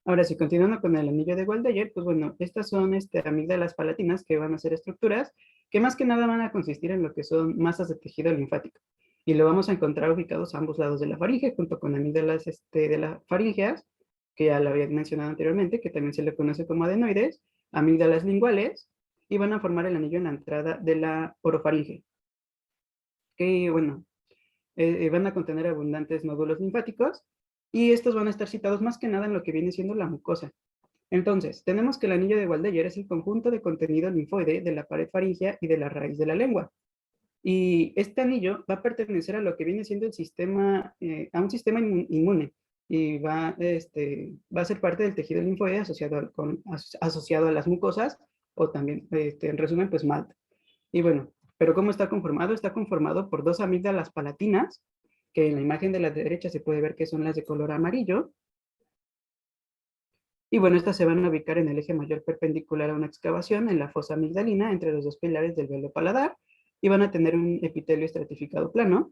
Ahora, si continuando con el anillo de Waldeyer, pues bueno, estas son amígdalas palatinas que van a ser estructuras que más que nada van a consistir en lo que son masas de tejido linfático. Y lo vamos a encontrar ubicados a ambos lados de la faringe, junto con amígdalas de las faringeas, que ya lo había mencionado anteriormente, que también se le conoce como adenoides, amígdalas linguales, y van a formar el anillo en la entrada de la orofaringe. Que bueno, van a contener abundantes nódulos linfáticos y estos van a estar situados más que nada en lo que viene siendo la mucosa. Entonces, tenemos que el anillo de Waldeyer es el conjunto de contenido linfoide de la pared faríngea y de la raíz de la lengua. Y este anillo va a pertenecer a lo que viene siendo el sistema, a un sistema inmune y va a ser parte del tejido linfoide asociado a las mucosas o también, en resumen, pues MALT. Y bueno, pero ¿cómo está conformado? Está conformado por dos amígdalas palatinas, que en la imagen de la derecha se puede ver que son las de color amarillo. Y bueno, estas se van a ubicar en el eje mayor perpendicular a una excavación en la fosa amigdalina entre los dos pilares del velo paladar y van a tener un epitelio estratificado plano.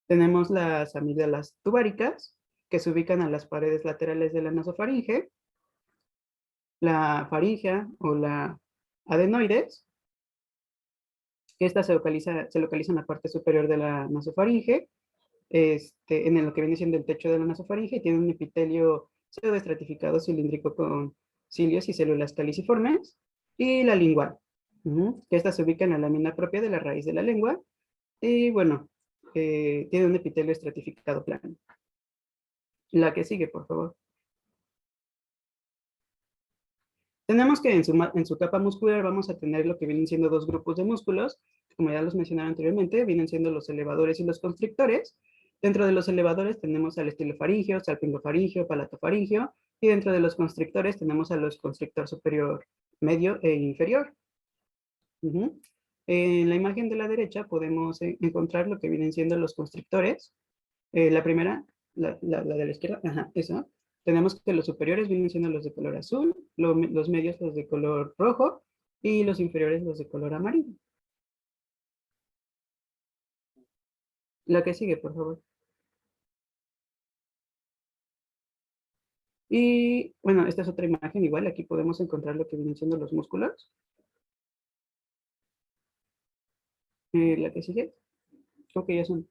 Tenemos las amígdalas tubáricas, que se ubican a las paredes laterales de la nasofaringe, la faringea o la adenoides, que esta se localiza en la parte superior de la nasofaringe, en lo que viene siendo el techo de la nasofaringe, y tiene un epitelio pseudoestratificado cilíndrico con cilios y células caliciformes, y la lingual, que esta se ubica en la lámina propia de la raíz de la lengua, y bueno, tiene un epitelio estratificado plano. La que sigue, por favor. Tenemos que en su capa muscular vamos a tener lo que vienen siendo dos grupos de músculos, como ya los mencionaba anteriormente, vienen siendo los elevadores y los constrictores. Dentro de los elevadores tenemos al estilofaringeo, salpingofaringeo, palatofaringeo, y dentro de los constrictores tenemos a los constrictor superior, medio e inferior. En la imagen de la derecha podemos encontrar lo que vienen siendo los constrictores. La primera, la de la izquierda, ajá, esa. Tenemos que los superiores vienen siendo los de color azul, los medios los de color rojo y los inferiores los de color amarillo. La que sigue, por favor. Y bueno, esta es otra imagen igual. Aquí podemos encontrar lo que vienen siendo los músculos. La que sigue. Creo que ya son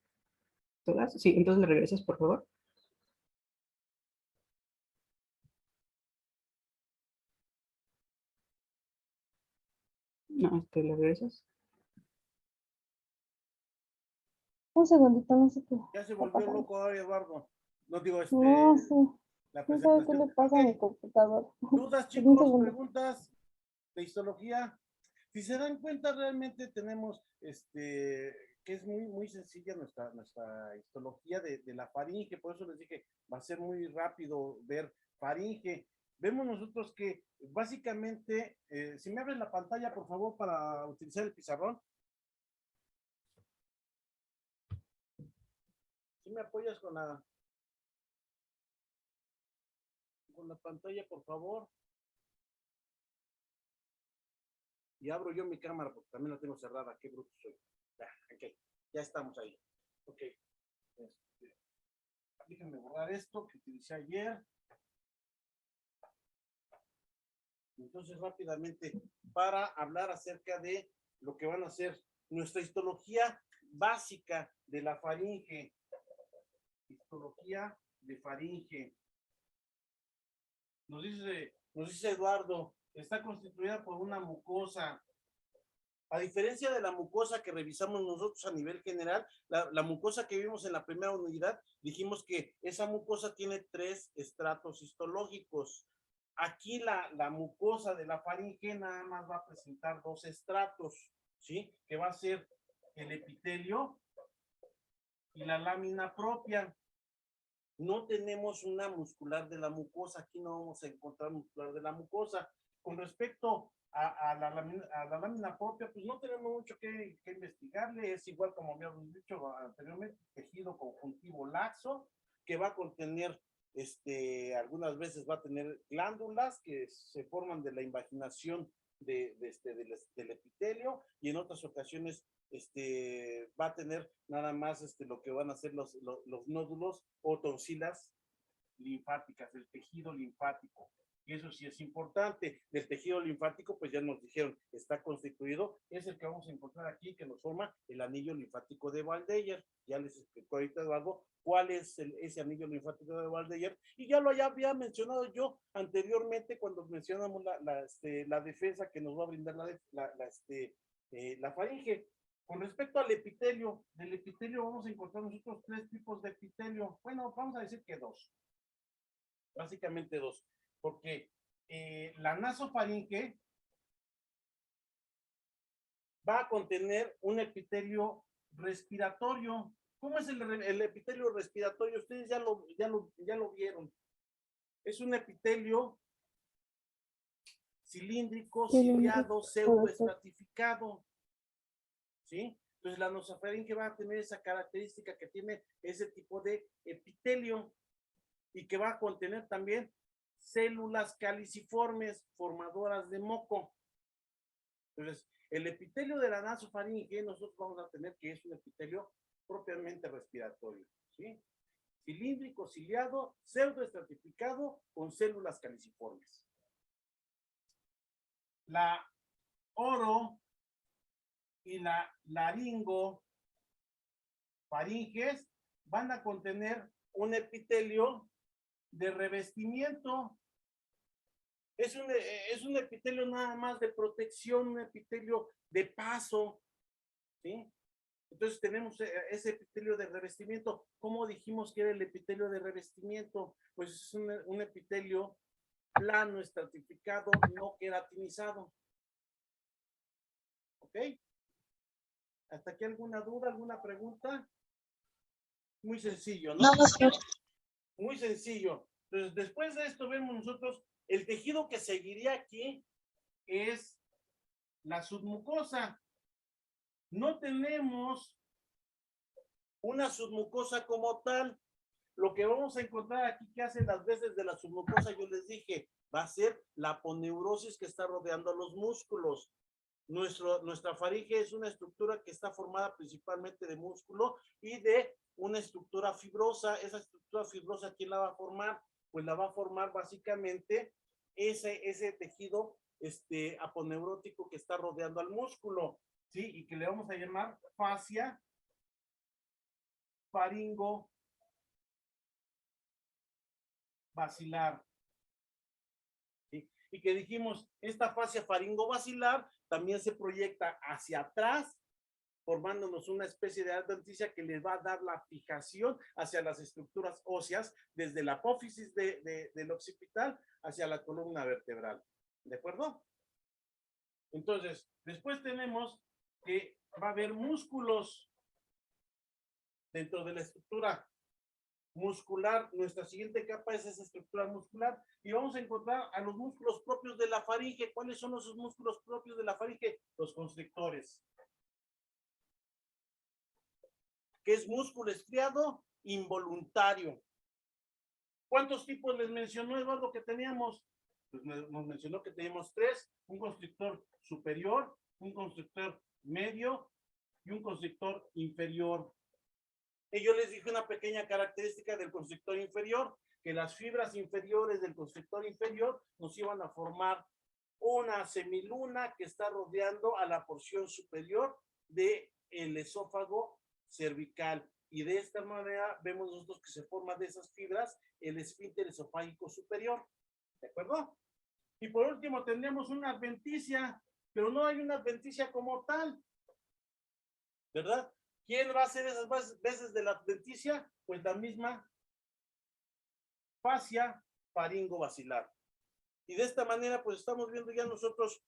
todas. Sí, entonces le regresas, por favor. No, le regresas. Un segundito, no sé qué Ya se está volvió pasando. loco ahora, Eduardo. No digo, No sé, la no sabe qué presentación. le pasa a mi Ok, computadora. dudas, Un chicos, segundo. preguntas de histología. Si se dan cuenta, realmente tenemos, que es muy, muy sencilla nuestra histología de la faringe, por eso les dije, va a ser muy rápido ver faringe. Vemos nosotros que básicamente, si me abres la pantalla, por favor, para utilizar el pizarrón. Si me apoyas con la pantalla, por favor. Y abro yo mi cámara porque también la tengo cerrada. Qué bruto soy. Ya, okay. Ya estamos ahí. Ok. Déjenme borrar esto que utilicé ayer. Entonces, rápidamente, para hablar acerca de lo que van a ser nuestra histología básica de la faringe. Histología de faringe. Nos dice Eduardo, está constituida por una mucosa. A diferencia de la mucosa que revisamos nosotros a nivel general, la mucosa que vimos en la primera unidad, dijimos que esa mucosa tiene 3 estratos histológicos. Aquí la mucosa de la faringe nada más va a presentar 2 estratos, ¿sí? Que va a ser el epitelio y la lámina propia. No tenemos una muscular de la mucosa, aquí no vamos a encontrar muscular de la mucosa. Con respecto a la lámina propia, pues no tenemos mucho que investigarle, es igual como habíamos dicho anteriormente, tejido conjuntivo laxo, que va a contener, algunas veces va a tener glándulas que se forman de la invaginación del epitelio, y en otras ocasiones va a tener nada más lo que van a ser los nódulos o tonsilas linfáticas, del tejido linfático. Y eso sí es importante. Del tejido linfático, pues ya nos dijeron, está constituido, es el que vamos a encontrar aquí, que nos forma el anillo linfático de Waldeyer. Ya les explicó ahorita Eduardo cuál es ese anillo linfático de Waldeyer, y ya lo había mencionado yo anteriormente cuando mencionamos la defensa que nos va a brindar la faringe. Con respecto al epitelio, del epitelio vamos a encontrar nosotros 3 tipos de epitelio. Bueno, vamos a decir que 2. Básicamente 2. Porque la nasofaringe va a contener un epitelio respiratorio. ¿Cómo es el epitelio respiratorio? Ustedes ya lo vieron. Es un epitelio cilíndrico, ciliado, pseudoestratificado. ¿Sí? Entonces la nasofaringe va a tener esa característica que tiene ese tipo de epitelio y que va a contener también células caliciformes formadoras de moco. Entonces, el epitelio de la nasofaringe nosotros vamos a tener que es un epitelio propiamente respiratorio, ¿sí? Cilíndrico, ciliado, pseudoestratificado con células caliciformes. La oro y la laringofaringes van a contener un epitelio de revestimiento. Es un epitelio nada más de protección, un epitelio de paso, ¿sí? Entonces tenemos ese epitelio de revestimiento. ¿Cómo dijimos que era el epitelio de revestimiento? Pues es un epitelio plano, estratificado, no queratinizado. ¿Ok? ¿Hasta aquí alguna duda, alguna pregunta? Muy sencillo, ¿no? No, doctor. Muy sencillo. Entonces, después de esto vemos nosotros, el tejido que seguiría aquí es la submucosa. No tenemos una submucosa como tal. Lo que vamos a encontrar aquí que hacen las veces de la submucosa, yo les dije, va a ser la aponeurosis que está rodeando a los músculos. Nuestra faringe es una estructura que está formada principalmente de músculo y de una estructura fibrosa. Esa estructura fibrosa, ¿quién la va a formar? Pues la va a formar básicamente ese tejido aponeurótico que está rodeando al músculo, ¿sí? Y que le vamos a llamar fascia faringo basilar. ¿Sí? Y que dijimos, esta fascia faringo-basilar también se proyecta hacia atrás, formándonos una especie de adventicia que les va a dar la fijación hacia las estructuras óseas desde la apófisis del occipital hacia la columna vertebral. ¿De acuerdo? Entonces, después tenemos que va a haber músculos dentro de la estructura muscular. Nuestra siguiente capa es esa estructura muscular y vamos a encontrar a los músculos propios de la faringe. ¿Cuáles son esos músculos propios de la faringe? Los constrictores, que es músculo estriado involuntario. ¿Cuántos tipos les mencionó Eduardo que teníamos? Pues nos mencionó que teníamos 3, un constrictor superior, un constrictor medio y un constrictor inferior. Y yo les dije una pequeña característica del constrictor inferior, que las fibras inferiores del constrictor inferior nos iban a formar una semiluna que está rodeando a la porción superior del esófago cervical. Y de esta manera vemos nosotros que se forma de esas fibras el esfínter esofágico superior. ¿De acuerdo? Y por último tendríamos una adventicia, pero no hay una adventicia como tal, ¿verdad? ¿Quién va a hacer esas veces de la adventicia? Pues la misma fascia faringo-basilar. Y de esta manera, pues estamos viendo ya nosotros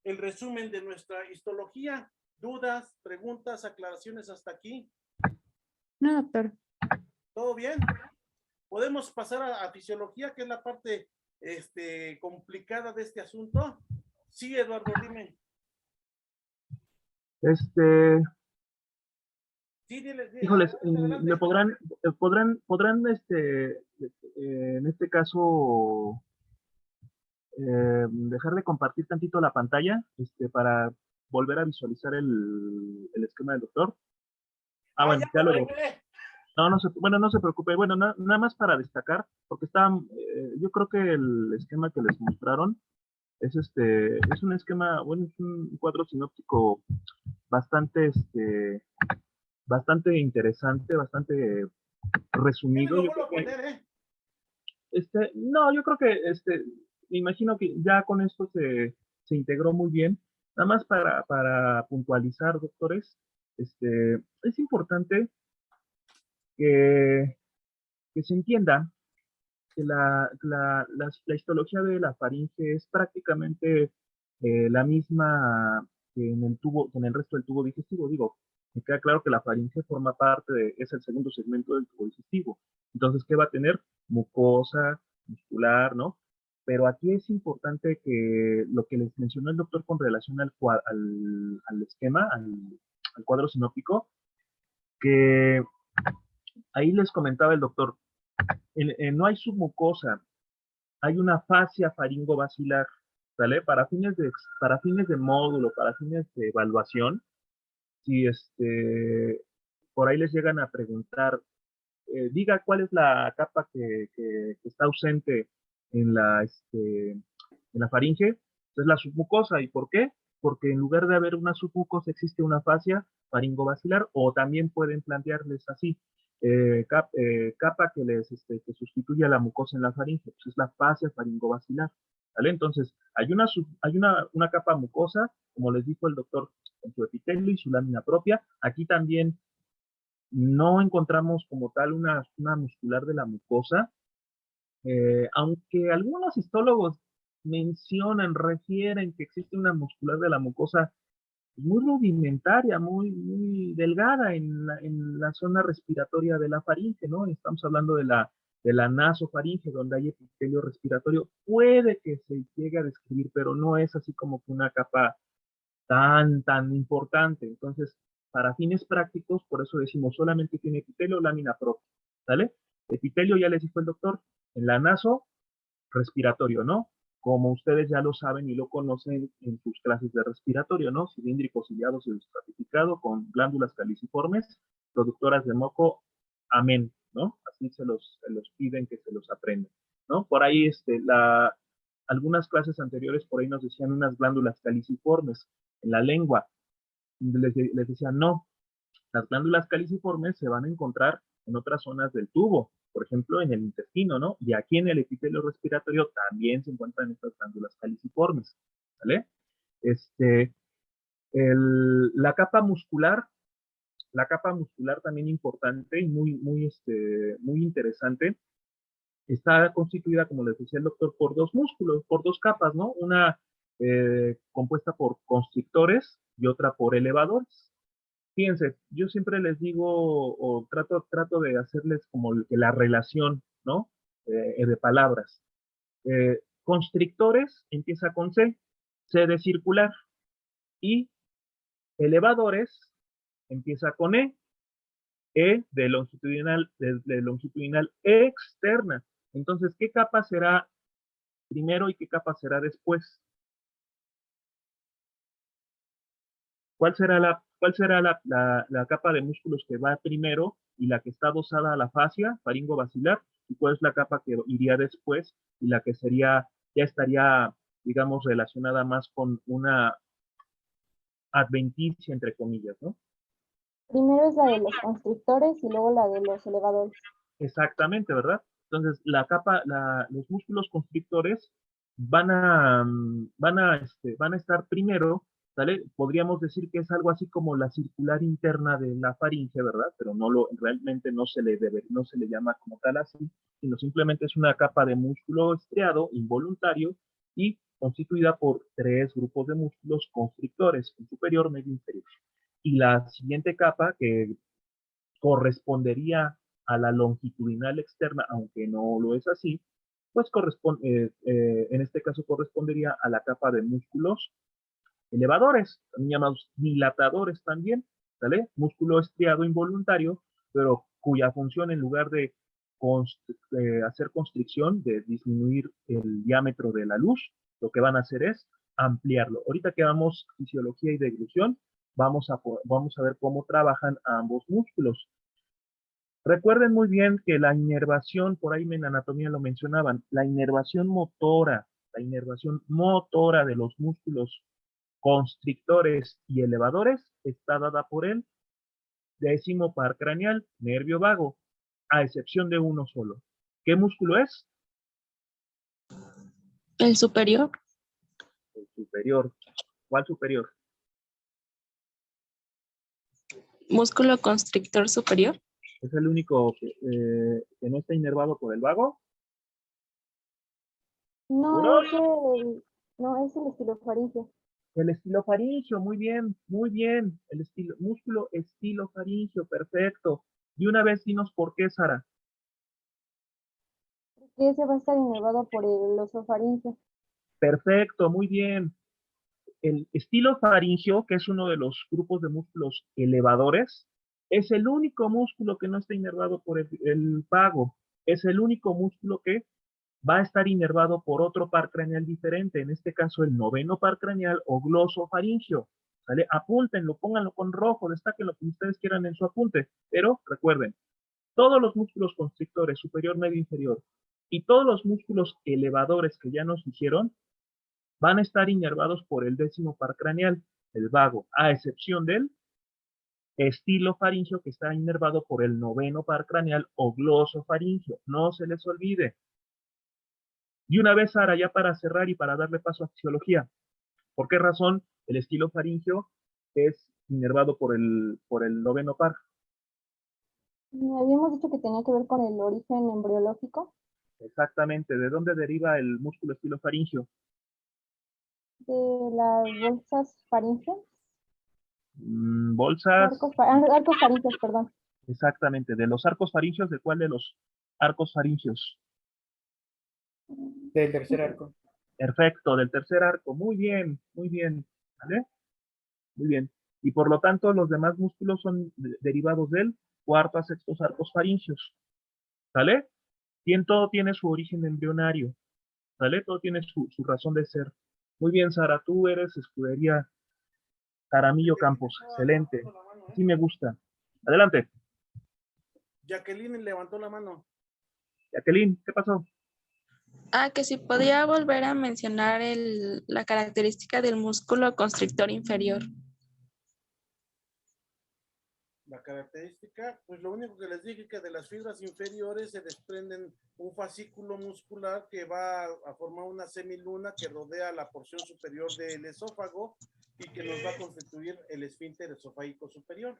el resumen de nuestra histología. ¿Dudas, preguntas, aclaraciones hasta aquí? No, doctor. ¿Todo bien? ¿Podemos pasar a fisiología, que es la parte complicada de este asunto? Sí, Eduardo, dime. Sí, dile, Híjoles, adelante. ¿le podrán en este caso dejar de compartir tantito la pantalla para volver a visualizar el esquema del doctor? Ah, Bueno, ya ya lo lo arreglé. No, bueno, no se preocupe. Bueno, nada más para destacar, porque yo creo que el esquema que les mostraron es un esquema, bueno, es un cuadro sinóptico bastante, bastante interesante, bastante ¿Qué me resumido. lo Yo vuelvo creo a que, poner, no, yo creo que, me imagino que ya con esto se integró muy bien. Nada más para puntualizar, doctores, es importante que, que se entienda que la histología de la faringe es prácticamente la misma que que en el resto del tubo digestivo. Digo, me queda claro que la faringe forma parte es el segundo segmento del tubo digestivo. Entonces, ¿qué va a tener? Mucosa, muscular, ¿no? Pero aquí es importante que lo que les mencionó el doctor con relación al esquema, al cuadro sinóptico, que ahí les comentaba el doctor, no hay submucosa, hay una fascia faringovacilar, ¿sale? Para fines de módulo, para fines de evaluación, si por ahí les llegan a preguntar, diga cuál es la capa que está ausente en la faringe, es la submucosa. ¿Y por qué? Porque en lugar de haber una submucosa existe una fascia faringovacilar, o también pueden plantearles así, capa que sustituye a la mucosa en la faringe, pues es la fascia faringovacilar, ¿vale? Entonces, hay una capa mucosa, como les dijo el doctor, con su epitelio y su lámina propia. Aquí también no encontramos como tal una muscular de la mucosa, aunque algunos histólogos refieren que existe una muscular de la mucosa muy rudimentaria, muy delgada en la zona respiratoria de la faringe, ¿no? Estamos hablando de la nasofaringe, donde hay epitelio respiratorio. Puede que se llegue a describir, pero no es así como que una capa tan importante. Entonces, para fines prácticos, por eso decimos solamente tiene epitelio, lámina propia, ¿sale? Epitelio, ya les dijo el doctor, en la naso, respiratorio, ¿no? Como ustedes ya lo saben y lo conocen en sus clases de respiratorio, ¿no? Cilíndrico, ciliado, estratificado, con glándulas caliciformes, productoras de moco, amén, ¿no? Así se los piden que se los aprendan, ¿no? Por ahí, algunas clases anteriores por ahí nos decían unas glándulas caliciformes en la lengua. Les decían, no, las glándulas caliciformes se van a encontrar en otras zonas del tubo, por ejemplo, en el intestino, ¿no? Y aquí en el epitelio respiratorio también se encuentran estas glándulas caliciformes, ¿vale? La capa muscular también importante y muy interesante, está constituida, como les decía el doctor, por dos músculos, por dos capas, ¿no? Una compuesta por constrictores y otra por elevadores. Fíjense, yo siempre les digo o trato de hacerles como que la relación, ¿no? De palabras. Constrictores empieza con C de circular, y elevadores empieza con de longitudinal externa. Entonces, ¿qué capa será primero y qué capa será después? ¿Cuál será la capa de músculos que va primero y la que está adosada a la fascia faringovacilar? ¿Y cuál es la capa que iría después y la que ya estaría, digamos, relacionada más con una adventicia, entre comillas, ¿no? Primero es la de los constrictores y luego la de los elevadores. Exactamente, ¿verdad? Entonces, los músculos constrictores van a estar primero, ¿sale? Podríamos decir que es algo así como la circular interna de la faringe, ¿verdad? Pero realmente no se le llama como tal así, sino simplemente es una capa de músculo estriado, involuntario, y constituida por tres grupos de músculos constrictores, el superior, medio, inferior. Y la siguiente capa, que correspondería a la longitudinal externa, aunque no lo es así, pues en este caso correspondería a la capa de músculos elevadores, también llamados dilatadores también, ¿sale? Músculo estriado involuntario, pero cuya función, en lugar de hacer constricción, de disminuir el diámetro de la luz, lo que van a hacer es ampliarlo. Ahorita que vamos fisiología y deglución, vamos a ver cómo trabajan ambos músculos. Recuerden muy bien que la inervación, por ahí en anatomía lo mencionaban, la inervación motora de los músculos constrictores y elevadores está dada por el 10º par craneal, nervio vago, a excepción de uno solo. ¿Qué músculo es? El superior. El superior. ¿Cuál superior? Músculo constrictor superior. ¿Es el único que no está inervado por el vago? No, es el estilofaringeo. El estilofaringeo, muy bien, muy bien. Músculo estilofaringeo, perfecto. Y una vez dinos por qué, Sara. Que ese va a estar inervado por el osofaringeo. Perfecto, muy bien. El estilofaringeo, que es uno de los grupos de músculos elevadores, es el único músculo que no está inervado por el vago. Es el único músculo que va a estar inervado por otro par craneal diferente, en este caso el 9º par craneal o glosofaringeo. ¿Sale? Apúntenlo, pónganlo con rojo, destaquen lo que ustedes quieran en su apunte, pero recuerden, todos los músculos constrictores, superior, medio, inferior, y todos los músculos elevadores que ya nos hicieron, van a estar inervados por el 10º par craneal, el vago, a excepción del estilofaringeo que está inervado por el 9º par craneal o glosofaringeo. No se les olvide. Y una vez, Sara, ya para cerrar y para darle paso a fisiología, ¿por qué razón el estilofaringeo es inervado por el 9º par? Habíamos dicho que tenía que ver con el origen embriológico Exactamente, ¿de dónde deriva el músculo estilofaringeo? de las bolsas faríngeas. Bolsas, Arcos faríngeos, perdón. exactamente, de los arcos faringeos, ¿de cuál de los arcos faringeos? Del tercer arco. Perfecto, del tercer arco, muy bien, ¿vale? Muy bien. Y por lo tanto, los demás músculos son derivados del 4º a 6º arcos faringeos, ¿sale? Todo tiene su origen embrionario, ¿sale? Todo tiene su razón de ser. Muy bien, Sara, tú eres escudería Jaramillo Campos, excelente. Sí me gusta. Adelante. Jacqueline levantó la mano. Jacqueline, ¿qué pasó? Que si podía volver a mencionar la característica del músculo constrictor inferior. La característica, pues lo único que les dije es que de las fibras inferiores se desprenden un fascículo muscular que va a formar una semiluna que rodea la porción superior del esófago y que nos va a constituir el esfínter esofágico superior.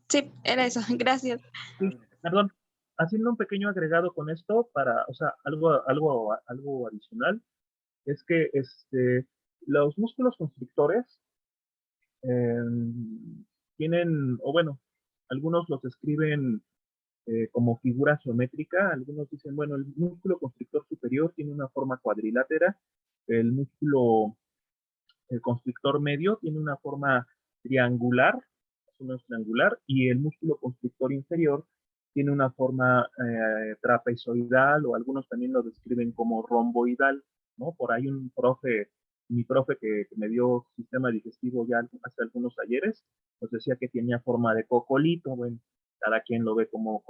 Sí, era eso. Gracias. Sí, perdón, haciendo un pequeño agregado con esto para, o sea, algo adicional, es que los músculos constrictores tienen, o bueno, algunos los describen como figura geométrica, algunos dicen, bueno, el músculo constrictor superior tiene una forma cuadrilátera, el músculo constrictor medio tiene una forma triangular, más o menos triangular, y el músculo constrictor inferior tiene una forma trapezoidal, o algunos también lo describen como romboidal, ¿no? Por ahí mi profe que me dio sistema digestivo ya hace algunos ayeres, nos decía que tenía forma de cocolito, bueno, cada quien lo ve como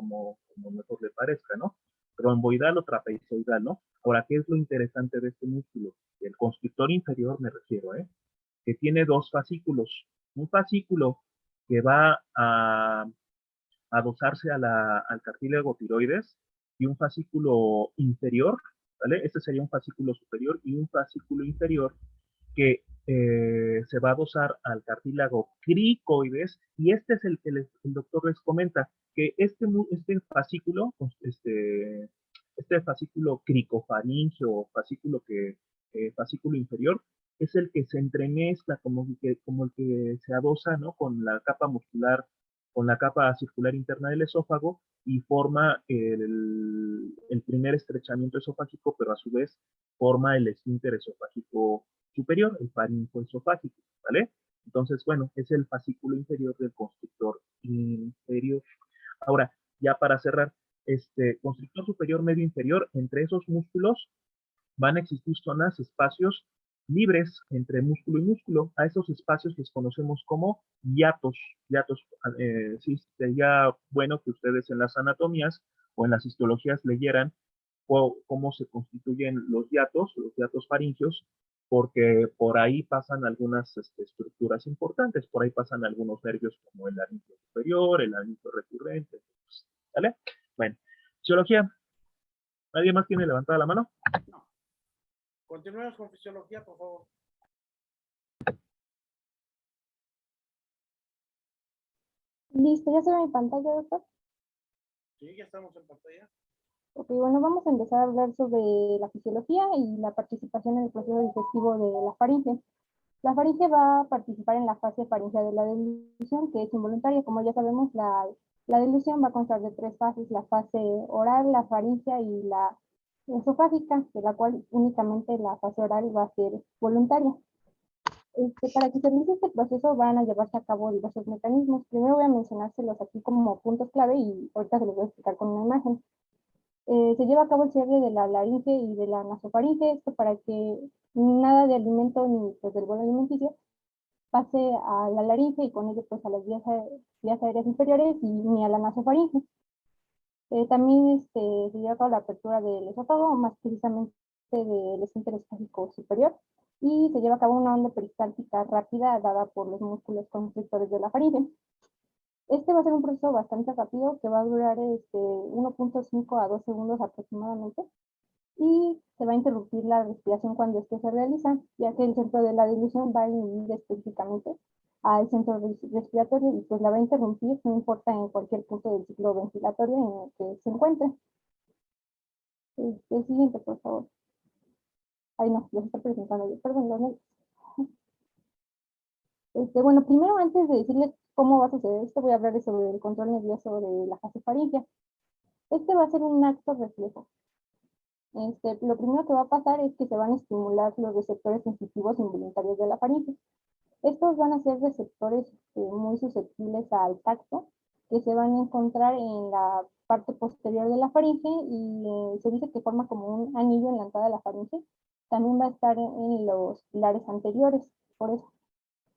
mejor le parezca, ¿no? Romboidal o trapezoidal, ¿no? Ahora, ¿qué es lo interesante de este músculo? El constrictor inferior me refiero, que tiene dos fascículos. Un fascículo que va a adosarse al cartílago tiroides y un fascículo inferior, ¿vale? Este sería un fascículo superior y un fascículo inferior que se va a adosar al cartílago cricoides y este es el que el doctor les comenta, que este fascículo, este fascículo cricofaringeo, fascículo inferior, es el que se entremezcla como el que se adosa, ¿no? Con la capa muscular, con la capa circular interna del esófago y forma el primer estrechamiento esofágico, pero a su vez forma el esfínter esofágico superior, el faringo esofágico, ¿vale? Entonces, bueno, es el fascículo inferior del constrictor inferior. Ahora, ya para cerrar, constrictor superior, medio inferior, entre esos músculos van a existir zonas, espacios libres entre músculo y músculo. A esos espacios les conocemos como hiatos. Hiatos, sí, sería bueno que ustedes en las anatomías o en las histologías leyeran cómo se constituyen los hiatos faríngeos, porque por ahí pasan algunas estructuras importantes, por ahí pasan algunos nervios como el laringe superior, el laringe recurrente, ¿vale? Bueno, fisiología. ¿Nadie más tiene levantada la mano? No. Continuemos con fisiología, por favor. Listo, ¿ya se ve mi pantalla, doctor? Sí, ya estamos en pantalla. Ok, bueno, vamos a empezar a hablar sobre la fisiología y la participación en el proceso digestivo de la faringe. La faringe va a participar en la fase faríngea de la dilución, que es involuntaria. Como ya sabemos, la dilución va a constar de 3 fases: la fase oral, la faríngea y la esofágica, de la cual únicamente la fase oral va a ser voluntaria. Para que se realice este proceso van a llevarse a cabo diversos mecanismos. Primero voy a mencionárselos aquí como puntos clave y ahorita se los voy a explicar con una imagen. Se lleva a cabo el cierre de la laringe y de la nasofaringe, esto para que nada de alimento ni pues, del bolo alimenticio pase a la laringe y con ello pues a las vías aéreas inferiores y ni a la nasofaringe. También se lleva a cabo la apertura del esófago, más precisamente del esfínter esofágico superior, y se lleva a cabo una onda peristáltica rápida dada por los músculos constrictores de la faringe. Este va a ser un proceso bastante rápido que va a durar 1.5 a 2 segundos aproximadamente, y se va a interrumpir la respiración cuando este se realiza, ya que el centro de la dilución va a inhibir específicamente al centro respiratorio y pues la va a interrumpir, no importa en cualquier punto del ciclo ventilatorio en el que se encuentre. El siguiente, por favor. Ay, no, los está presentando yo, perdón, los nervios. Bueno, primero, antes de decirles cómo va a suceder esto, voy a hablar sobre el control nervioso de la fase faríngea. Este va a ser un acto reflejo. Lo primero que va a pasar es que se van a estimular los receptores sensitivos involuntarios de la faringe. Estos van a ser receptores muy susceptibles al tacto, que se van a encontrar en la parte posterior de la faringe y se dice que forma como un anillo en la entrada de la faringe. También va a estar en los pilares anteriores, por eso.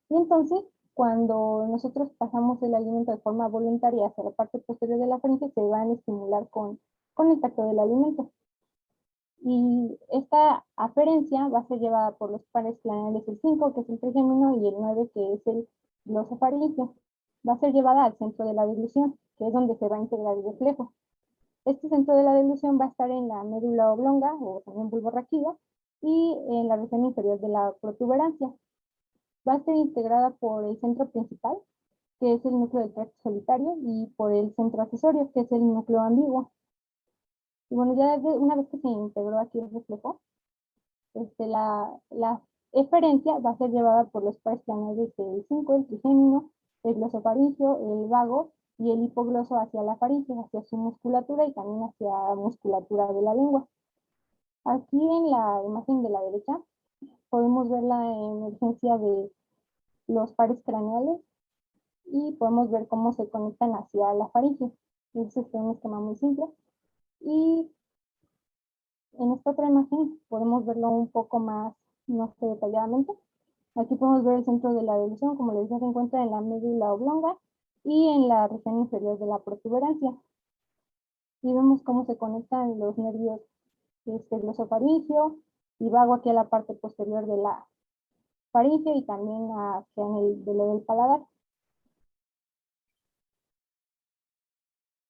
Y entonces, cuando nosotros pasamos el alimento de forma voluntaria hacia la parte posterior de la faringe, se van a estimular con el tacto del alimento. Y esta aferencia va a ser llevada por los pares craneales, el 5, que es el trigémino, y el 9, que es el glosofaringeo. Va a ser llevada al centro de la dilución, que es donde se va a integrar el reflejo. Este centro de la dilución va a estar en la médula oblonga, o también bulbo raquídeo, y en la región inferior de la protuberancia. Va a ser integrada por el centro principal, que es el núcleo del tracto solitario, y por el centro accesorio, que es el núcleo ambiguo. Y bueno, ya una vez que se integró aquí el reflejo, la eferencia va a ser llevada por los pares craneales del 5, el trigémino, el glosofaringeo, el vago y el hipogloso hacia la faringe, hacia su musculatura y también hacia la musculatura de la lengua. Aquí en la imagen de la derecha podemos ver la emergencia de los pares craneales y podemos ver cómo se conectan hacia la faringe. Es un esquema muy simple. Y en esta otra imagen podemos verlo un poco más, no sé, detalladamente. Aquí podemos ver el centro de la dilución, como les decía, se encuentra en la médula oblonga y en la región inferior de la protuberancia. Y vemos cómo se conectan los nervios glosofaringeo y vago aquí a la parte posterior de la faringe y también hacia el velo del paladar.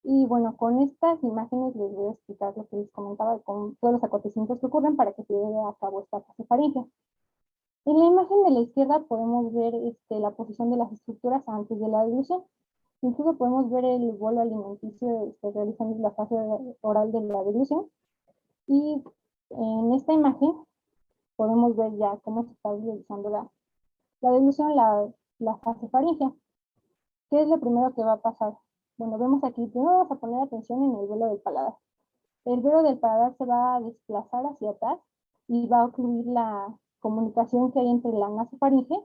Y bueno, con estas imágenes les voy a explicar lo que les comentaba con todos los acontecimientos que ocurren para que se lleve a cabo esta fase faríngea. En la imagen de la izquierda podemos ver la posición de las estructuras antes de la dilución. Incluso podemos ver el bolo alimenticio realizando la fase oral de la dilución. Y en esta imagen podemos ver ya cómo se está realizando la dilución, la fase faríngea. ¿Qué es lo primero que va a pasar? Bueno, vemos aquí, primero vamos a poner atención en el velo del paladar. El velo del paladar se va a desplazar hacia atrás y va a ocluir la comunicación que hay entre la nasofaringe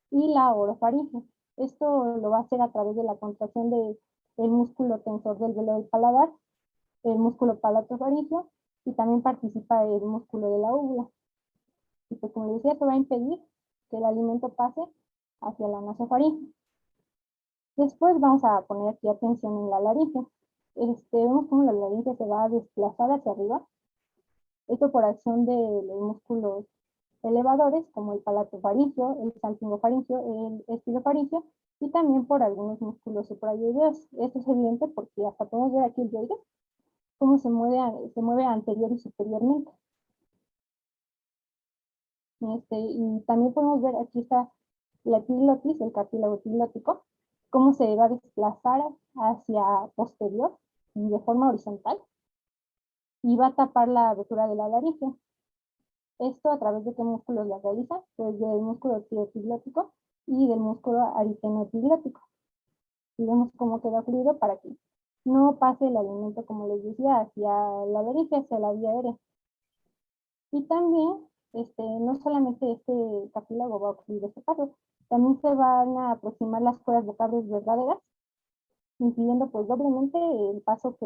y la orofaringe. Esto lo va a hacer a través de la contracción del músculo tensor del velo del paladar, el músculo palatofaríngeo, y también participa el músculo de la úvula. Y pues como les decía, esto va a impedir que el alimento pase hacia la nasofaringe. Después vamos a poner aquí atención en la laringe. Vemos cómo la laringe se va a desplazar hacia arriba. Esto por acción de los músculos elevadores, como el palatofaringeo, el salpingofaringeo, el espirofaringeo, y también por algunos músculos suprayoideos. Esto es evidente porque hasta podemos ver aquí el yoide, cómo se mueve anterior y superiormente. Y también podemos ver, aquí está la epiglotis, el cartílago epiglótico, cómo se va a desplazar hacia posterior y de forma horizontal, y va a tapar la abertura de la laringe. Esto a través de qué músculos la realiza, pues del músculo epiglótico y del músculo aritenoepiglótico. Y vemos cómo queda fluido para que no pase el alimento, como les decía, hacia la laringe, hacia la vía aérea. Y también, no solamente este cartílago va a ocurrir este paso, también se van a aproximar las cuerdas vocales verdaderas, impidiendo pues doblemente el paso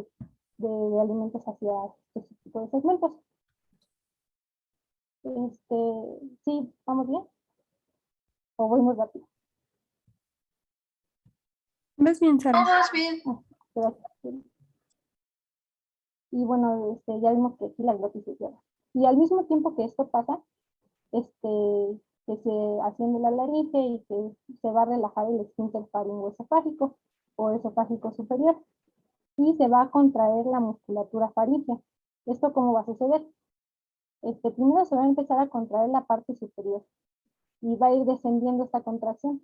de alimentos hacia este tipo de segmentos. Sí, ¿vamos bien? ¿O voy muy rápido? ¿Ves bien, Sara? Vamos bien. Gracias. Y bueno, ya vimos que aquí la glotis se cierra. Y al mismo tiempo que esto pasa, que se asciende la laringe y que se va a relajar el esfínter faringoesofágico o esofágico superior, y se va a contraer la musculatura faríngea. ¿Esto cómo va a suceder? Primero se va a empezar a contraer la parte superior y va a ir descendiendo esta contracción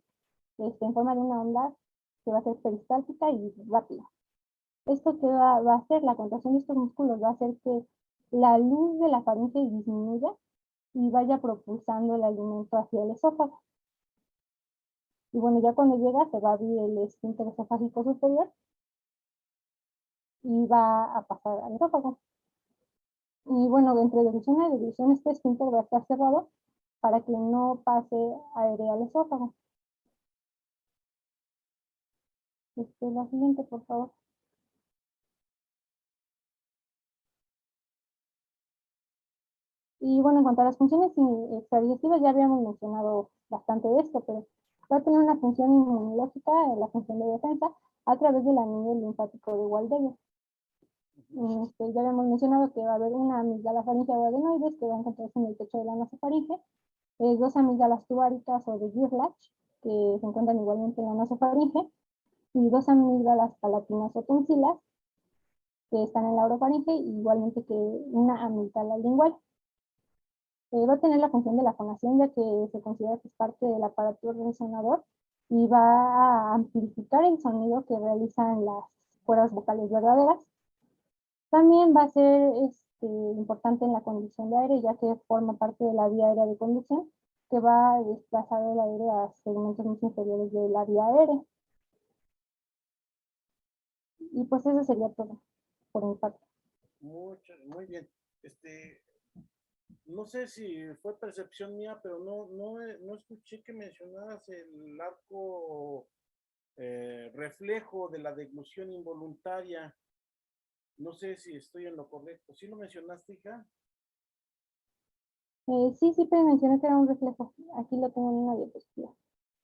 en forma de una onda que va a ser peristáltica y rápida. Esto que va a hacer, la contracción de estos músculos va a hacer que la luz de la faringe disminuya y vaya propulsando el alimento hacia el esófago. Y bueno, ya cuando llega se va a abrir el esfínter esofágico superior y va a pasar al esófago. Y bueno, entre deglución y deglución este esfínter va a estar cerrado para que no pase aire al esófago. La siguiente, por favor. Y bueno, en cuanto a las funciones extradigestivas, ya habíamos mencionado bastante de esto, pero va a tener una función inmunológica, la función de defensa, a través del anillo linfático de Waldecker. Ya habíamos mencionado que va a haber una amígdala faríngea o adenoides que va a encontrarse en el techo de la nasofaringe, dos amígdalas tubáricas o de Girlach, que se encuentran igualmente en la nasofaringe, y dos amígdalas palatinas o tonsilas, que están en la orofaringe, igualmente que una amígdala lingual. Va a tener la función de la fonación, ya que se considera que es parte del aparato resonador y va a amplificar el sonido que realizan las cuerdas vocales verdaderas. También va a ser importante en la conducción de aire, ya que forma parte de la vía aérea de conducción, que va a desplazar el aire a segmentos más inferiores de la vía aérea. Y pues eso sería todo por mi parte. Muy bien. No sé si fue percepción mía, pero no escuché que mencionaras el arco reflejo de la deglución involuntaria. No sé si estoy en lo correcto. ¿Sí lo mencionaste, hija? Sí, pero mencioné que era un reflejo. Aquí lo tengo en una diapositiva.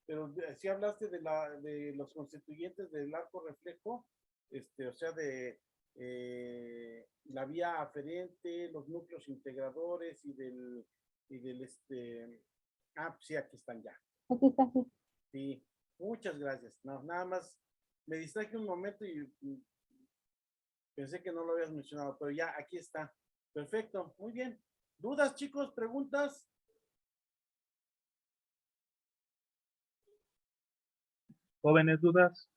Pero si hablaste de los constituyentes del arco reflejo, o sea, de la vía aferente, los núcleos integradores y del sí, aquí están ya. Aquí está, sí. Sí, muchas gracias. No, nada más me distraje un momento y pensé que no lo habías mencionado, pero ya aquí está. Perfecto, muy bien. ¿Dudas, chicos? ¿Preguntas? ¿Jóvenes dudas?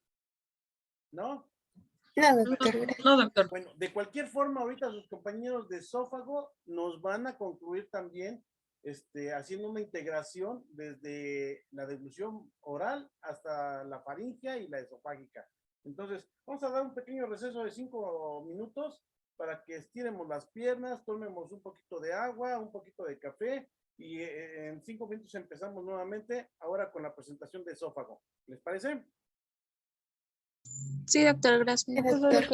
¿No? No, doctor. No, doctor. Bueno, de cualquier forma, ahorita sus compañeros de esófago nos van a concluir también haciendo una integración desde la deglución oral hasta la faringea y la esofágica. Entonces, vamos a dar un pequeño receso de 5 minutos para que estiremos las piernas, tomemos un poquito de agua, un poquito de café y en 5 minutos empezamos nuevamente ahora con la presentación de esófago. ¿Les parece? Sí, doctor, gracias. Doctor.